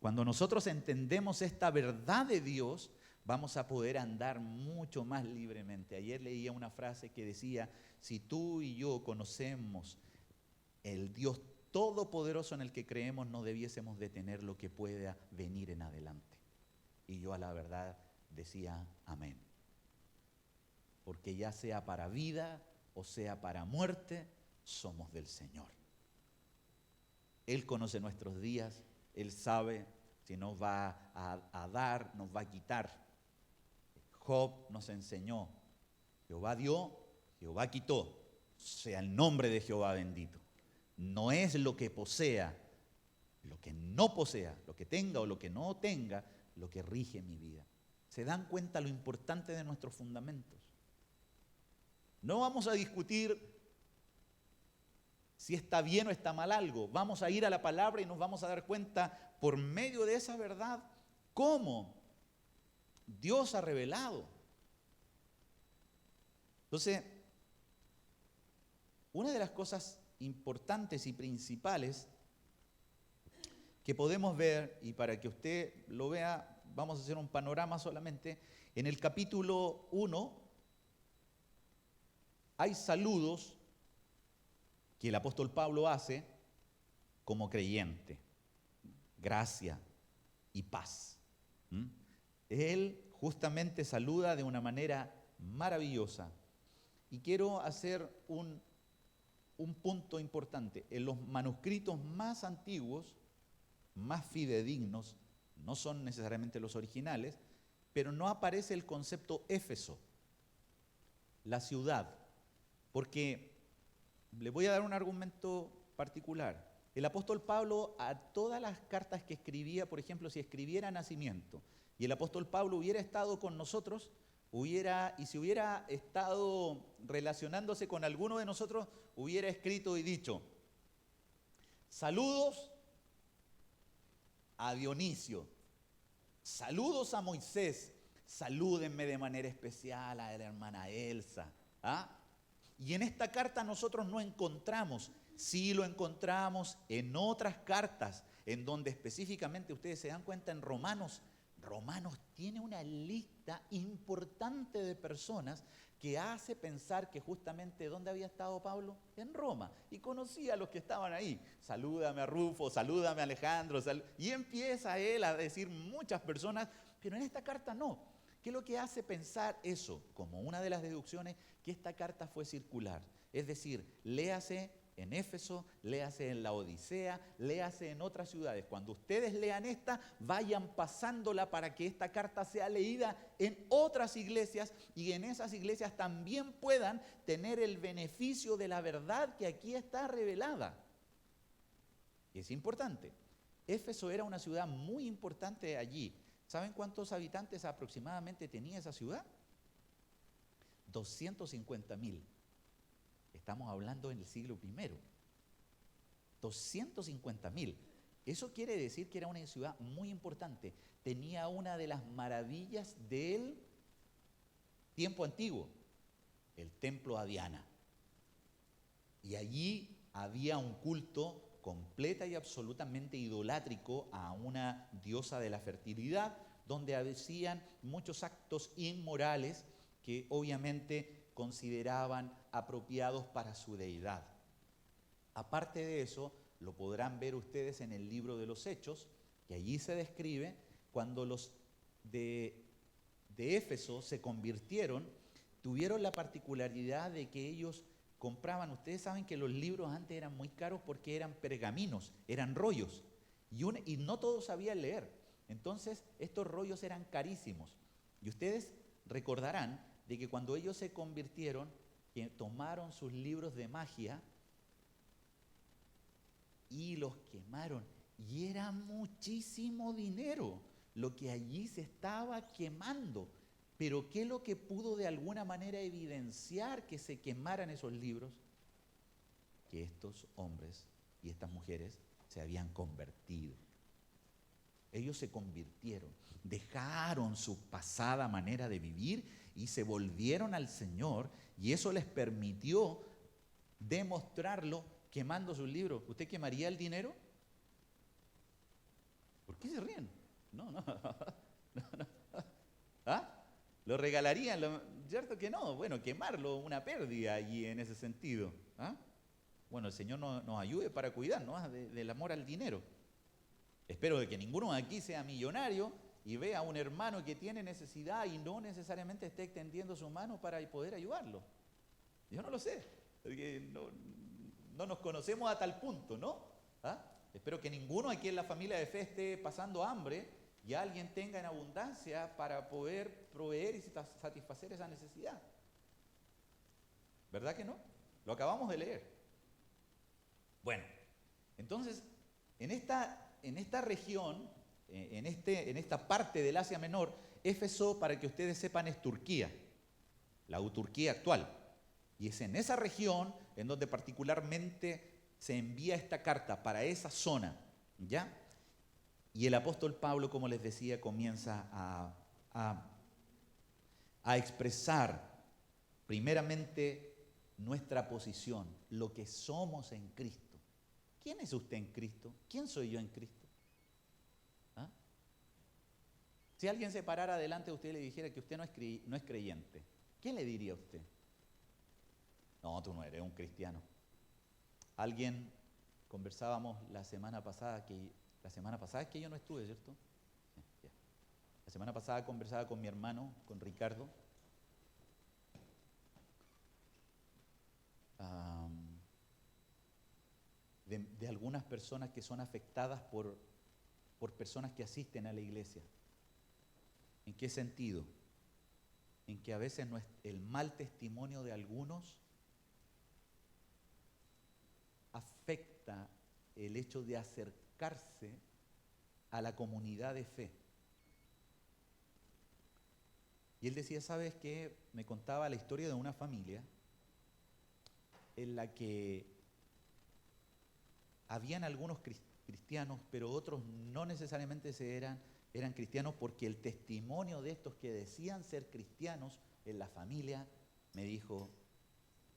Cuando nosotros entendemos esta verdad de Dios, vamos a poder andar mucho más libremente. Ayer leía una frase que decía, si tú y yo conocemos el Dios todopoderoso en el que creemos, no debiésemos detener lo que pueda venir en adelante. Y yo a la verdad decía, amén. Porque ya sea para vida o sea para muerte, somos del Señor. Él conoce nuestros días, Él sabe si nos va a dar, nos va a quitar. Job nos enseñó, Jehová dio, Jehová quitó, sea el nombre de Jehová bendito. No es lo que posea, lo que no posea, lo que tenga o lo que no tenga, lo que rige mi vida. ¿Se dan cuenta lo importante de nuestros fundamentos? No vamos a discutir si está bien o está mal algo. Vamos a ir a la palabra y nos vamos a dar cuenta por medio de esa verdad cómo Dios ha revelado. Entonces, una de las cosas importantes y principales que podemos ver, y para que usted lo vea, vamos a hacer un panorama solamente, en el capítulo 1 hay saludos que el apóstol Pablo hace como creyente, gracia y paz. ¿Mm? Él justamente saluda de una manera maravillosa. Y quiero hacer un punto importante. En los manuscritos más antiguos, más fidedignos, no son necesariamente los originales, pero no aparece el concepto Éfeso, la ciudad, porque le voy a dar un argumento particular. El apóstol Pablo, a todas las cartas que escribía, por ejemplo, si escribiera nacimiento, y el apóstol Pablo hubiera estado con nosotros, y si hubiera estado relacionándose con alguno de nosotros, hubiera escrito y dicho: saludos a Dionisio, saludos a Moisés, salúdenme de manera especial a la hermana Elsa. ¿Ah? Y en esta carta nosotros no encontramos, sí lo encontramos en otras cartas, en donde específicamente ustedes se dan cuenta en Romanos tiene una lista importante de personas que hace pensar que justamente ¿dónde había estado Pablo? En Roma. Y conocía a los que estaban ahí. Salúdame a Rufo, salúdame a Alejandro. Y empieza él a decir muchas personas, pero en esta carta no. ¿Qué es lo que hace pensar eso? Como una de las deducciones, que esta carta fue circular. Es decir, léase en Éfeso, léase en la Odisea, léase en otras ciudades. Cuando ustedes lean esta, vayan pasándola para que esta carta sea leída en otras iglesias y en esas iglesias también puedan tener el beneficio de la verdad que aquí está revelada. Y es importante. Éfeso era una ciudad muy importante allí. ¿Saben cuántos habitantes aproximadamente tenía esa ciudad? 250,000. Estamos hablando en el siglo I. 250,000. Eso quiere decir que era una ciudad muy importante. Tenía una de las maravillas del tiempo antiguo, el templo a Diana. Y allí había un culto completa y absolutamente idolátrico a una diosa de la fertilidad, donde hacían muchos actos inmorales que obviamente consideraban apropiados para su deidad. Aparte de eso, lo podrán ver ustedes en el libro de los Hechos, que allí se describe cuando los de Éfeso se convirtieron, tuvieron la particularidad de que ellos compraban. Ustedes saben que los libros antes eran muy caros porque eran pergaminos, eran rollos, y no todos sabían leer. Entonces, estos rollos eran carísimos. Y ustedes recordarán de que cuando ellos se convirtieron, que tomaron sus libros de magia y los quemaron. Y era muchísimo dinero lo que allí se estaba quemando. Pero ¿qué es lo que pudo de alguna manera evidenciar que se quemaran esos libros? Que estos hombres y estas mujeres se habían convertido. Ellos se convirtieron, dejaron su pasada manera de vivir y se volvieron al Señor, y eso les permitió demostrarlo quemando sus libros. ¿Usted quemaría el dinero? ¿Por qué se ríen? No. ¿Ah? ¿Lo regalarían? ¿Cierto que no? Bueno, quemarlo, una pérdida allí en ese sentido. ¿Ah? Bueno, el Señor nos ayude para cuidarnos del amor al dinero. Espero de que ninguno de aquí sea millonario y vea a un hermano que tiene necesidad y no necesariamente esté extendiendo su mano para poder ayudarlo. Yo no lo sé, porque no nos conocemos a tal punto, ¿no? ¿Ah? Espero que ninguno aquí en la familia de fe esté pasando hambre y alguien tenga en abundancia para poder proveer y satisfacer esa necesidad. ¿Verdad que no? Lo acabamos de leer. Bueno, entonces, en esta región, en esta parte del Asia Menor, Éfeso, para que ustedes sepan, es Turquía, la Turquía actual. Y es en esa región en donde particularmente se envía esta carta para esa zona, ¿ya? Y el apóstol Pablo, como les decía, comienza a expresar primeramente nuestra posición, lo que somos en Cristo. ¿Quién es usted en Cristo? ¿Quién soy yo en Cristo? ¿Ah? Si alguien se parara delante de usted y le dijera que usted no es creyente, ¿qué le diría a usted? No, tú no eres un cristiano. Alguien conversábamos la semana pasada es que yo no estuve, ¿cierto? Sí, ya. La semana pasada conversaba con mi hermano, con Ricardo, de algunas personas que son afectadas por personas que asisten a la iglesia. ¿En qué sentido? En que a veces el mal testimonio de algunos afecta el hecho de acercarse a la comunidad de fe. Y él decía, ¿sabes qué? Me contaba la historia de una familia en la que habían algunos cristianos, pero otros no necesariamente eran cristianos, porque el testimonio de estos que decían ser cristianos en la familia, me dijo,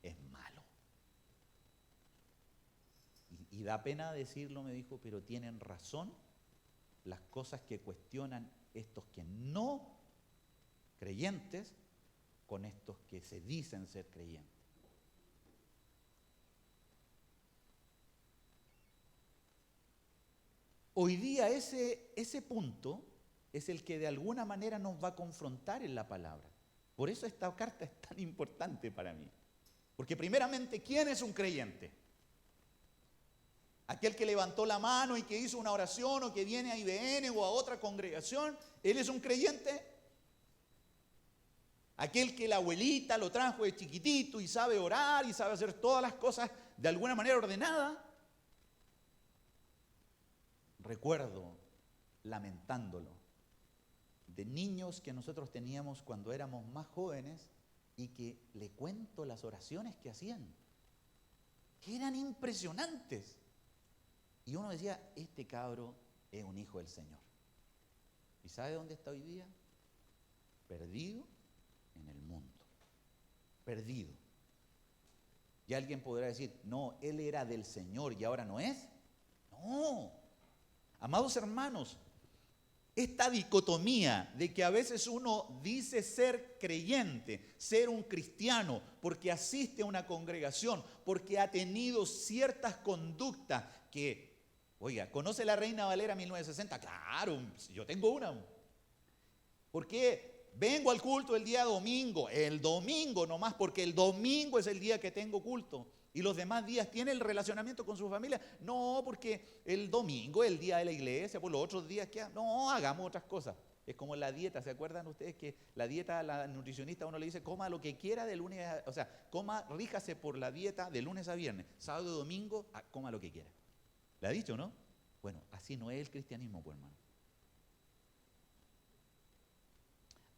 es malo. Y da pena decirlo, me dijo, pero tienen razón las cosas que cuestionan estos que no creyentes con estos que se dicen ser creyentes. Hoy día ese punto es el que de alguna manera nos va a confrontar en la palabra. Por eso esta carta es tan importante para mí. Porque primeramente, ¿quién es un creyente? Aquel que levantó la mano y que hizo una oración o que viene a IBN o a otra congregación, ¿él es un creyente? Aquel que la abuelita lo trajo de chiquitito y sabe orar y sabe hacer todas las cosas de alguna manera ordenada. Recuerdo, lamentándolo, de niños que nosotros teníamos cuando éramos más jóvenes y que le cuento las oraciones que hacían, que eran impresionantes. Y uno decía, este cabro es un hijo del Señor. ¿Y sabe dónde está hoy día? Perdido en el mundo. Perdido. Y alguien podrá decir, no, él era del Señor y ahora no es. No. Amados hermanos, esta dicotomía de que a veces uno dice ser creyente, ser un cristiano, porque asiste a una congregación, porque ha tenido ciertas conductas que, oiga, ¿conoce la Reina Valera 1960? Claro, yo tengo una. ¿Por qué? Vengo al culto el día domingo, el domingo nomás, porque el domingo es el día que tengo culto. ¿Y los demás días tiene el relacionamiento con su familia? No, porque el domingo es el día de la iglesia, por los otros días que no, hagamos otras cosas. Es como la dieta, ¿se acuerdan ustedes que la dieta, la nutricionista, uno le dice, coma lo que quiera de lunes a, o sea, ríjase por la dieta de lunes a viernes, sábado y domingo, coma lo que quiera. ¿Le ha dicho, no? Bueno, así no es el cristianismo, pues, hermano.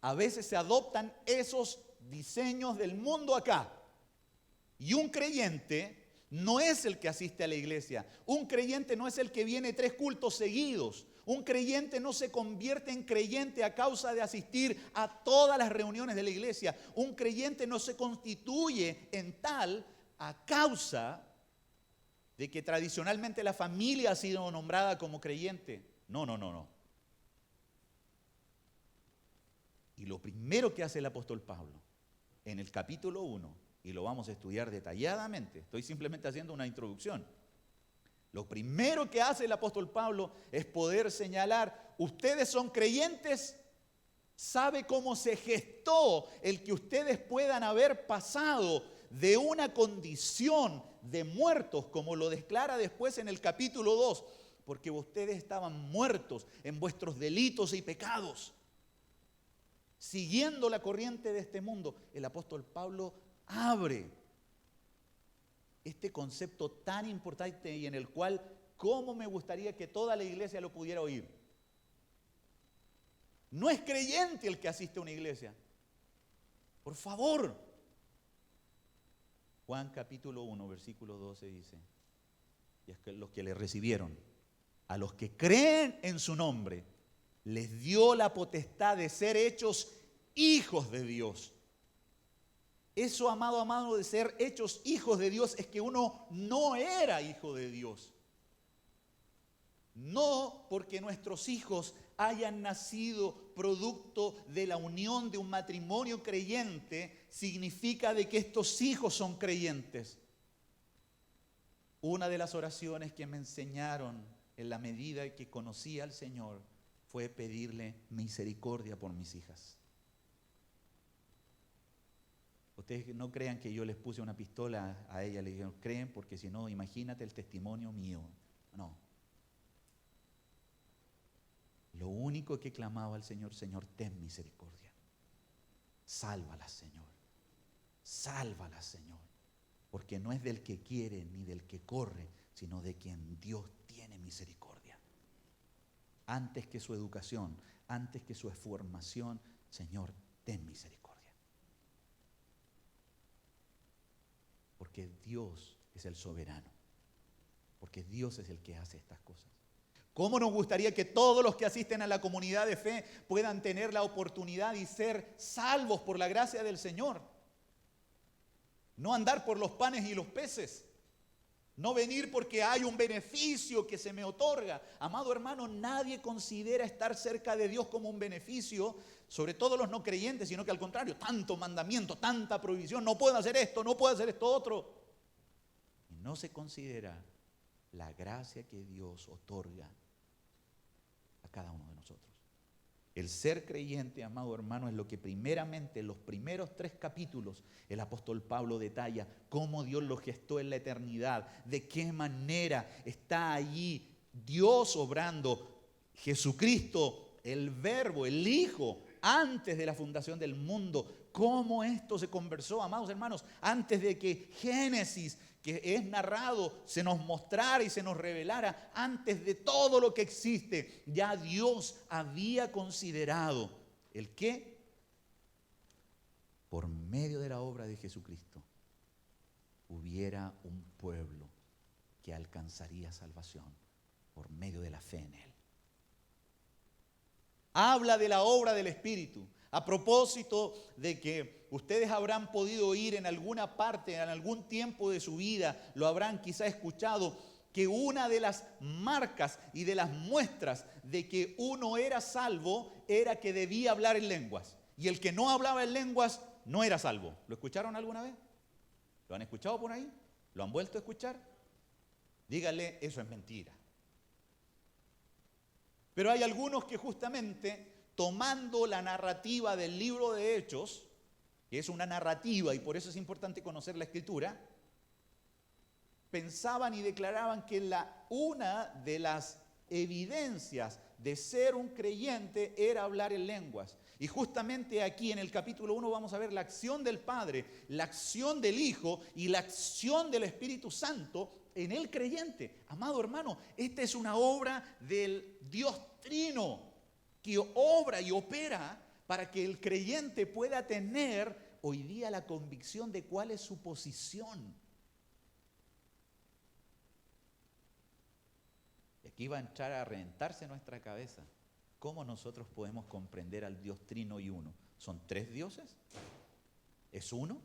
A veces se adoptan esos diseños del mundo acá. Y un creyente no es el que asiste a la iglesia. Un creyente no es el que viene 3 cultos seguidos. Un creyente no se convierte en creyente a causa de asistir a todas las reuniones de la iglesia. Un creyente no se constituye en tal a causa de que tradicionalmente la familia ha sido nombrada como creyente. No. Y lo primero que hace el apóstol Pablo en el capítulo 1, y lo vamos a estudiar detalladamente, estoy simplemente haciendo una introducción. Lo primero que hace el apóstol Pablo es poder señalar, ustedes son creyentes, ¿sabe cómo se gestó el que ustedes puedan haber pasado de una condición de muertos, como lo declara después en el capítulo 2? Porque ustedes estaban muertos en vuestros delitos y pecados, siguiendo la corriente de este mundo. El apóstol Pablo abre este concepto tan importante y en el cual, ¿cómo me gustaría que toda la iglesia lo pudiera oír? No es creyente el que asiste a una iglesia. Por favor. Juan capítulo 1, versículo 12 dice, y es que los que le recibieron, a los que creen en su nombre, les dio la potestad de ser hechos hijos de Dios. Eso, amado, de ser hechos hijos de Dios es que uno no era hijo de Dios. No porque nuestros hijos hayan nacido producto de la unión de un matrimonio creyente, significa de que estos hijos son creyentes. una de las oraciones que me enseñaron en la medida que conocía al Señor fue pedirle misericordia por mis hijas. Ustedes no crean que yo les puse una pistola a ella, le dijeron, creen, porque si no, imagínate el testimonio mío. No. Lo único que clamaba al Señor, Señor, ten misericordia. Sálvalas, Señor. Sálvalas, Señor. Porque no es del que quiere ni del que corre, sino de quien Dios tiene misericordia. Antes que su educación, antes que su formación, Señor, ten misericordia. Porque Dios es el soberano. Porque Dios es el que hace estas cosas. ¿Cómo nos gustaría que todos los que asisten a la comunidad de fe puedan tener la oportunidad y ser salvos por la gracia del Señor? No andar por los panes y los peces. No venir porque hay un beneficio que se me otorga. Amado hermano, nadie considera estar cerca de Dios como un beneficio, sobre todo los no creyentes, sino que al contrario, tanto mandamiento, tanta prohibición, no puedo hacer esto, no puedo hacer esto otro. Y no se considera la gracia que Dios otorga a cada uno de nosotros. El ser creyente, amado hermano, es lo que primeramente en los primeros 3 capítulos el apóstol Pablo detalla cómo Dios lo gestó en la eternidad, de qué manera está allí Dios obrando, Jesucristo, el Verbo, el Hijo, antes de la fundación del mundo, cómo esto se conversó, amados hermanos, antes de que Génesis, que es narrado, se nos mostrara y se nos revelara, antes de todo lo que existe, ya Dios había considerado el que, por medio de la obra de Jesucristo, hubiera un pueblo que alcanzaría salvación por medio de la fe en Él. Habla de la obra del Espíritu. A propósito de que ustedes habrán podido oír en alguna parte, en algún tiempo de su vida, lo habrán quizá escuchado, que una de las marcas y de las muestras de que uno era salvo era que debía hablar en lenguas. Y el que no hablaba en lenguas no era salvo. ¿Lo escucharon alguna vez? ¿Lo han escuchado por ahí? ¿Lo han vuelto a escuchar? Díganle, eso es mentira. Pero hay algunos que justamente, tomando la narrativa del libro de Hechos, que es una narrativa y por eso es importante conocer la Escritura, pensaban y declaraban que una de las evidencias de ser un creyente era hablar en lenguas. Y justamente aquí en el capítulo 1 vamos a ver la acción del Padre, la acción del Hijo y la acción del Espíritu Santo en el creyente. Amado hermano, esta es una obra del Dios Trino que obra y opera para que el creyente pueda tener hoy día la convicción de cuál es su posición. Y aquí va a entrar a reventarse nuestra cabeza. ¿Cómo nosotros podemos comprender al Dios Trino y uno? ¿Son 3 dioses? ¿Es uno?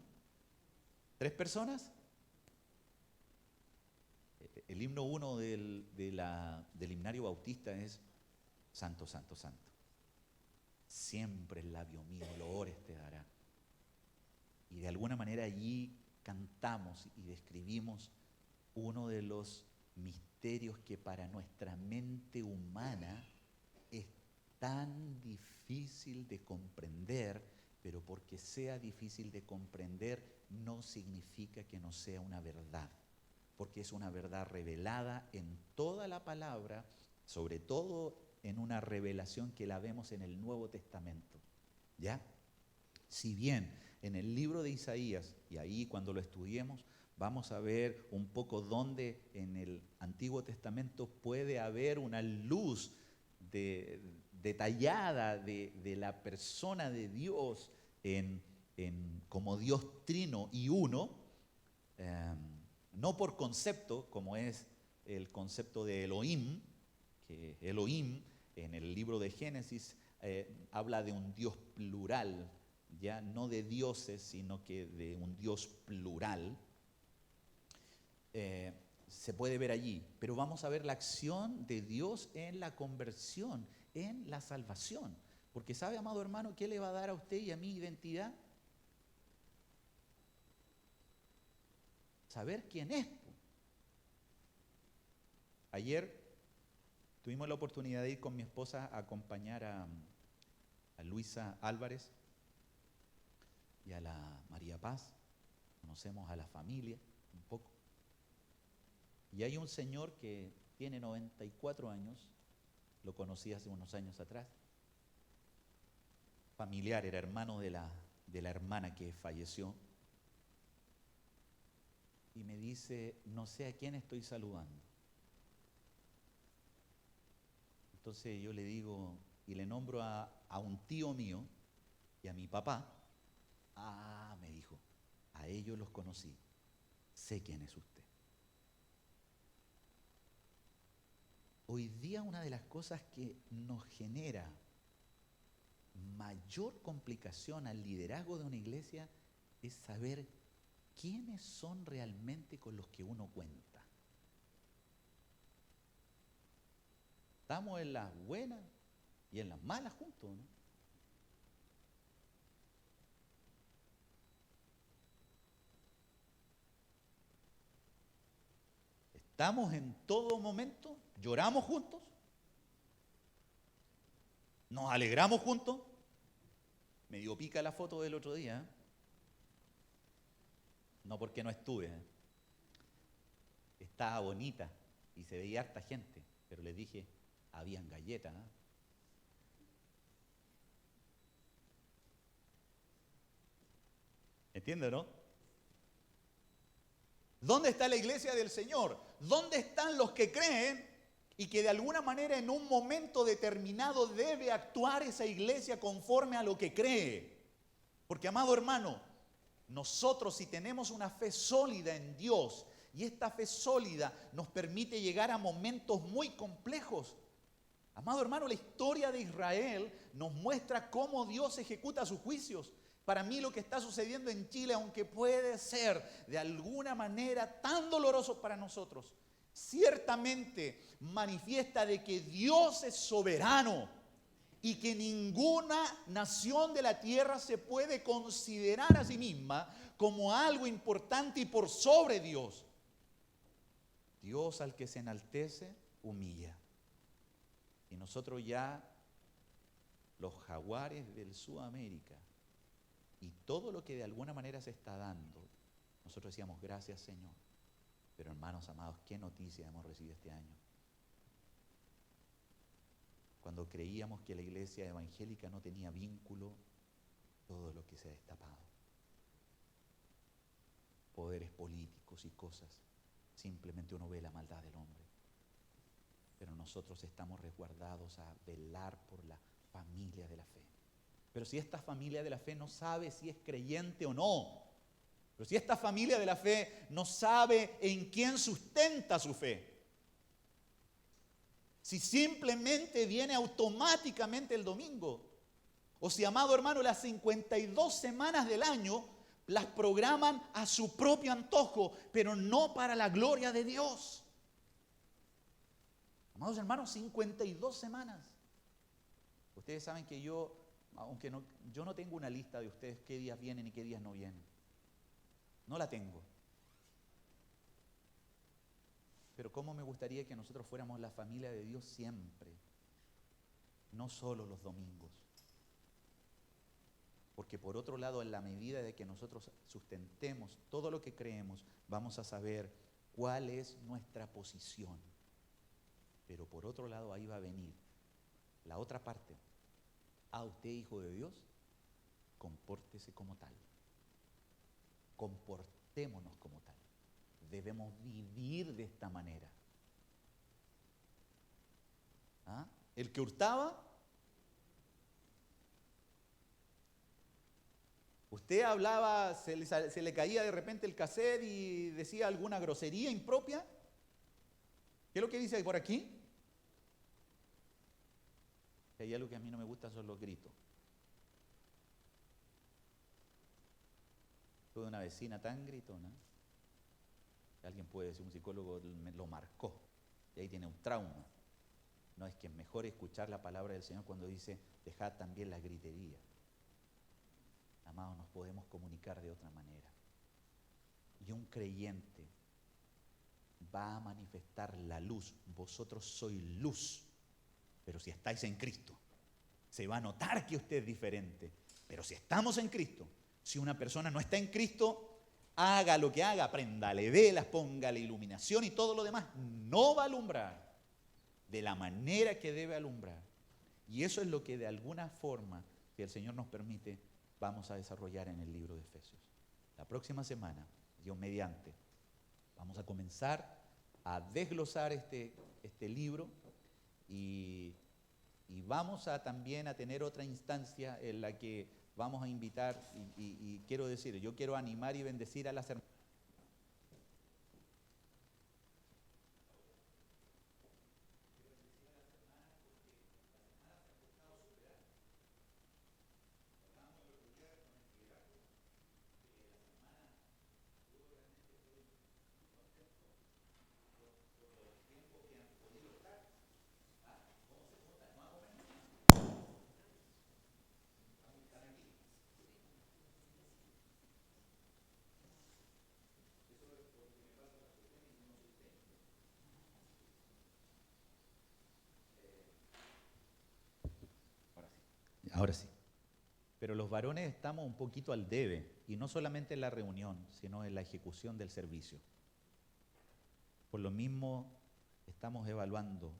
¿3 personas? El himno 1 del himnario bautista es Santo, Santo, Santo. Siempre el labio mío loores te dará. Y de alguna manera allí cantamos y describimos uno de los misterios que para nuestra mente humana es tan difícil de comprender, pero porque sea difícil de comprender no significa que no sea una verdad, porque es una verdad revelada en toda la palabra, sobre todo en una revelación que la vemos en el Nuevo Testamento. ¿Ya? Si bien en el libro de Isaías, y ahí cuando lo estudiemos, vamos a ver un poco dónde en el Antiguo Testamento puede haber una luz detallada de la persona de Dios como Dios Trino y uno, no por concepto, como es el concepto de Elohim, que Elohim en el libro de Génesis habla de un Dios plural, ya no de dioses, sino que de un Dios plural. Se puede ver allí, pero vamos a ver la acción de Dios en la conversión, en la salvación. Porque ¿sabe, amado hermano, qué le va a dar a usted y a mí identidad? Saber quién es. Ayer tuvimos la oportunidad de ir con mi esposa a acompañar a Luisa Álvarez y a la María Paz. Conocemos a la familia un poco. Y hay un señor que tiene 94 años, lo conocí hace unos años atrás, familiar, era hermano de la hermana que falleció, y me dice, no sé a quién estoy saludando. Entonces yo le digo, y le nombro a un tío mío y a mi papá. Ah, me dijo, a ellos los conocí, sé quién es usted. Hoy día una de las cosas que nos genera mayor complicación al liderazgo de una iglesia es saber quiénes son realmente con los que uno cuenta. Estamos en las buenas y en las malas juntos, ¿no? Estamos en todo momento, lloramos juntos, nos alegramos juntos. Me dio pica la foto del otro día, ¿eh? No porque no estuve, ¿eh? Estaba bonita y se veía harta gente, pero les dije, habían galletas, ¿eh? ¿Entiende, no? ¿Dónde está la iglesia del Señor? ¿Dónde están los que creen y que de alguna manera en un momento determinado debe actuar esa iglesia conforme a lo que cree? Porque, amado hermano, nosotros si tenemos una fe sólida en Dios y esta fe sólida nos permite llegar a momentos muy complejos. Amado hermano, la historia de Israel nos muestra cómo Dios ejecuta sus juicios. Para mí lo que está sucediendo en Chile, aunque puede ser de alguna manera tan doloroso para nosotros, ciertamente manifiesta de que Dios es soberano y que ninguna nación de la tierra se puede considerar a sí misma como algo importante y por sobre Dios. Dios al que se enaltece, humilla. Y nosotros ya, los jaguares del Sudamérica, y todo lo que de alguna manera se está dando, nosotros decíamos, gracias Señor. Pero hermanos amados, ¿qué noticia hemos recibido este año? Cuando creíamos que la iglesia evangélica no tenía vínculo, todo lo que se ha destapado. Poderes políticos y cosas. Simplemente uno ve la maldad del hombre. Pero nosotros estamos resguardados a velar por la familia de la fe. Pero si esta familia de la fe no sabe si es creyente o no, pero si esta familia de la fe no sabe en quién sustenta su fe, si simplemente viene automáticamente el domingo, o si, amado hermano, las 52 semanas del año las programan a su propio antojo, pero no para la gloria de Dios. Amados hermanos, 52 semanas. Ustedes saben que yo, aunque yo no tengo una lista de ustedes qué días vienen y qué días no vienen. No la tengo. Pero cómo me gustaría que nosotros fuéramos la familia de Dios siempre, no solo los domingos. Porque por otro lado, en la medida de que nosotros sustentemos todo lo que creemos, vamos a saber cuál es nuestra posición. Pero por otro lado, ahí va a venir la otra parte. Usted, hijo de Dios, compórtese como tal. Comportémonos como tal. Debemos vivir de esta manera. ¿Ah? El que hurtaba, usted hablaba, se le caía de repente el cassette y decía alguna grosería impropia. ¿Qué es lo que dice ahí por aquí? Que hay algo que a mí no me gusta, son los gritos. Tuve una vecina tan gritona, alguien puede decir, un psicólogo me lo marcó, y ahí tiene un trauma. No, es que es mejor escuchar la palabra del Señor cuando dice, dejad también la gritería. Amados, nos podemos comunicar de otra manera. Y un creyente va a manifestar la luz. Vosotros sois luz, pero si estáis en Cristo, se va a notar que usted es diferente. Pero si estamos en Cristo, si una persona no está en Cristo, haga lo que haga, préndale velas, póngale iluminación y todo lo demás, no va a alumbrar de la manera que debe alumbrar. Y eso es lo que de alguna forma, si el Señor nos permite, vamos a desarrollar en el libro de Efesios. La próxima semana, Dios mediante, vamos a comenzar a desglosar este libro y vamos a también a tener otra instancia en la que vamos a invitar y quiero decir, yo quiero animar y bendecir a las hermanas. Ahora sí. Pero los varones estamos un poquito al debe, y no solamente en la reunión, sino en la ejecución del servicio. Por lo mismo, estamos evaluando,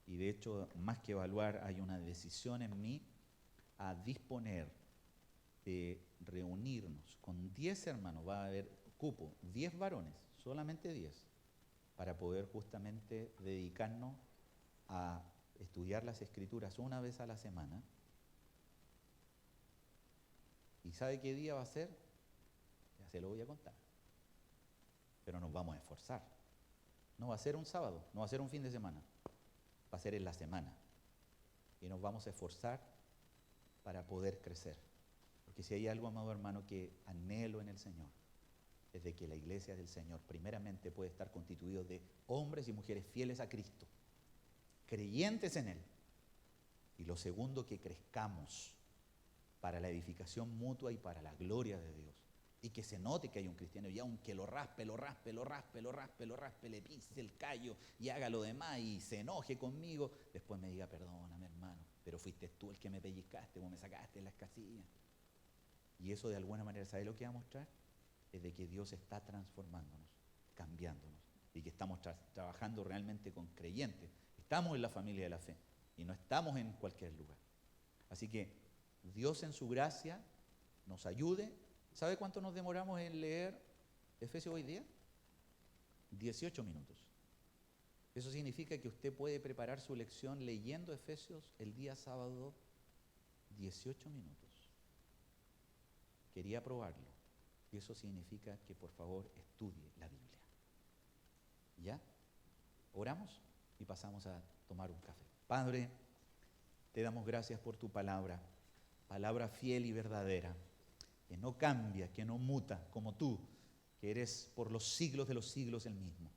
y de hecho, más que evaluar, hay una decisión en mí a disponer de reunirnos con 10 hermanos, va a haber cupo, 10 varones, solamente 10, para poder justamente dedicarnos a estudiar las Escrituras una vez a la semana. ¿Y sabe qué día va a ser? Ya se lo voy a contar. Pero nos vamos a esforzar. No va a ser un sábado, no va a ser un fin de semana, va a ser en la semana. Y nos vamos a esforzar para poder crecer. Porque si hay algo, amado hermano, que anhelo en el Señor, es de que la iglesia del Señor primeramente puede estar constituido de hombres y mujeres fieles a Cristo, creyentes en Él. Y lo segundo, que crezcamos para la edificación mutua y para la gloria de Dios. Y que se note que hay un cristiano, y aunque lo raspe, le pise el callo y haga lo demás y se enoje conmigo, después me diga, perdóname hermano, pero fuiste tú el que me pellizcaste, vos me sacaste en las casillas. Y eso de alguna manera, ¿sabe lo que va a mostrar? Es de que Dios está transformándonos, cambiándonos, y que estamos trabajando realmente con creyentes. Estamos en la familia de la fe y no estamos en cualquier lugar. Así que Dios en su gracia nos ayude. ¿Sabe cuánto nos demoramos en leer Efesios hoy día? 18 minutos. Eso significa que usted puede preparar su lección leyendo Efesios el día sábado 18 minutos. Quería probarlo. Y eso significa que por favor estudie la Biblia. ¿Ya? Oramos y pasamos a tomar un café. Padre, te damos gracias por tu palabra. Palabra fiel y verdadera, que no cambia, que no muta, como tú, que eres por los siglos de los siglos el mismo.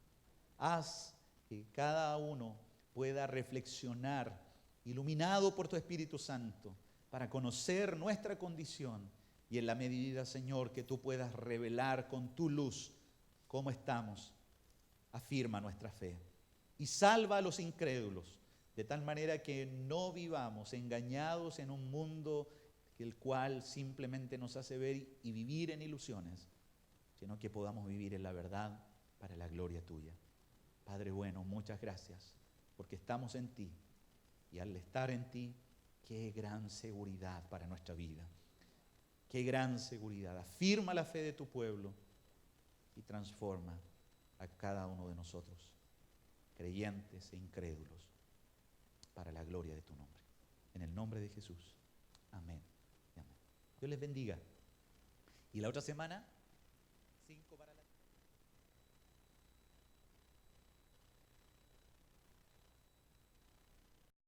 Haz que cada uno pueda reflexionar, iluminado por tu Espíritu Santo, para conocer nuestra condición y en la medida, Señor, que tú puedas revelar con tu luz cómo estamos, afirma nuestra fe y salva a los incrédulos, de tal manera que no vivamos engañados en un mundo el cual simplemente nos hace ver y vivir en ilusiones, sino que podamos vivir en la verdad para la gloria tuya. Padre bueno, muchas gracias, porque estamos en ti, y al estar en ti, qué gran seguridad para nuestra vida, qué gran seguridad. Afirma la fe de tu pueblo y transforma a cada uno de nosotros, creyentes e incrédulos, para la gloria de tu nombre. En el nombre de Jesús. Amén. Dios les bendiga. Y la otra semana, 5 para la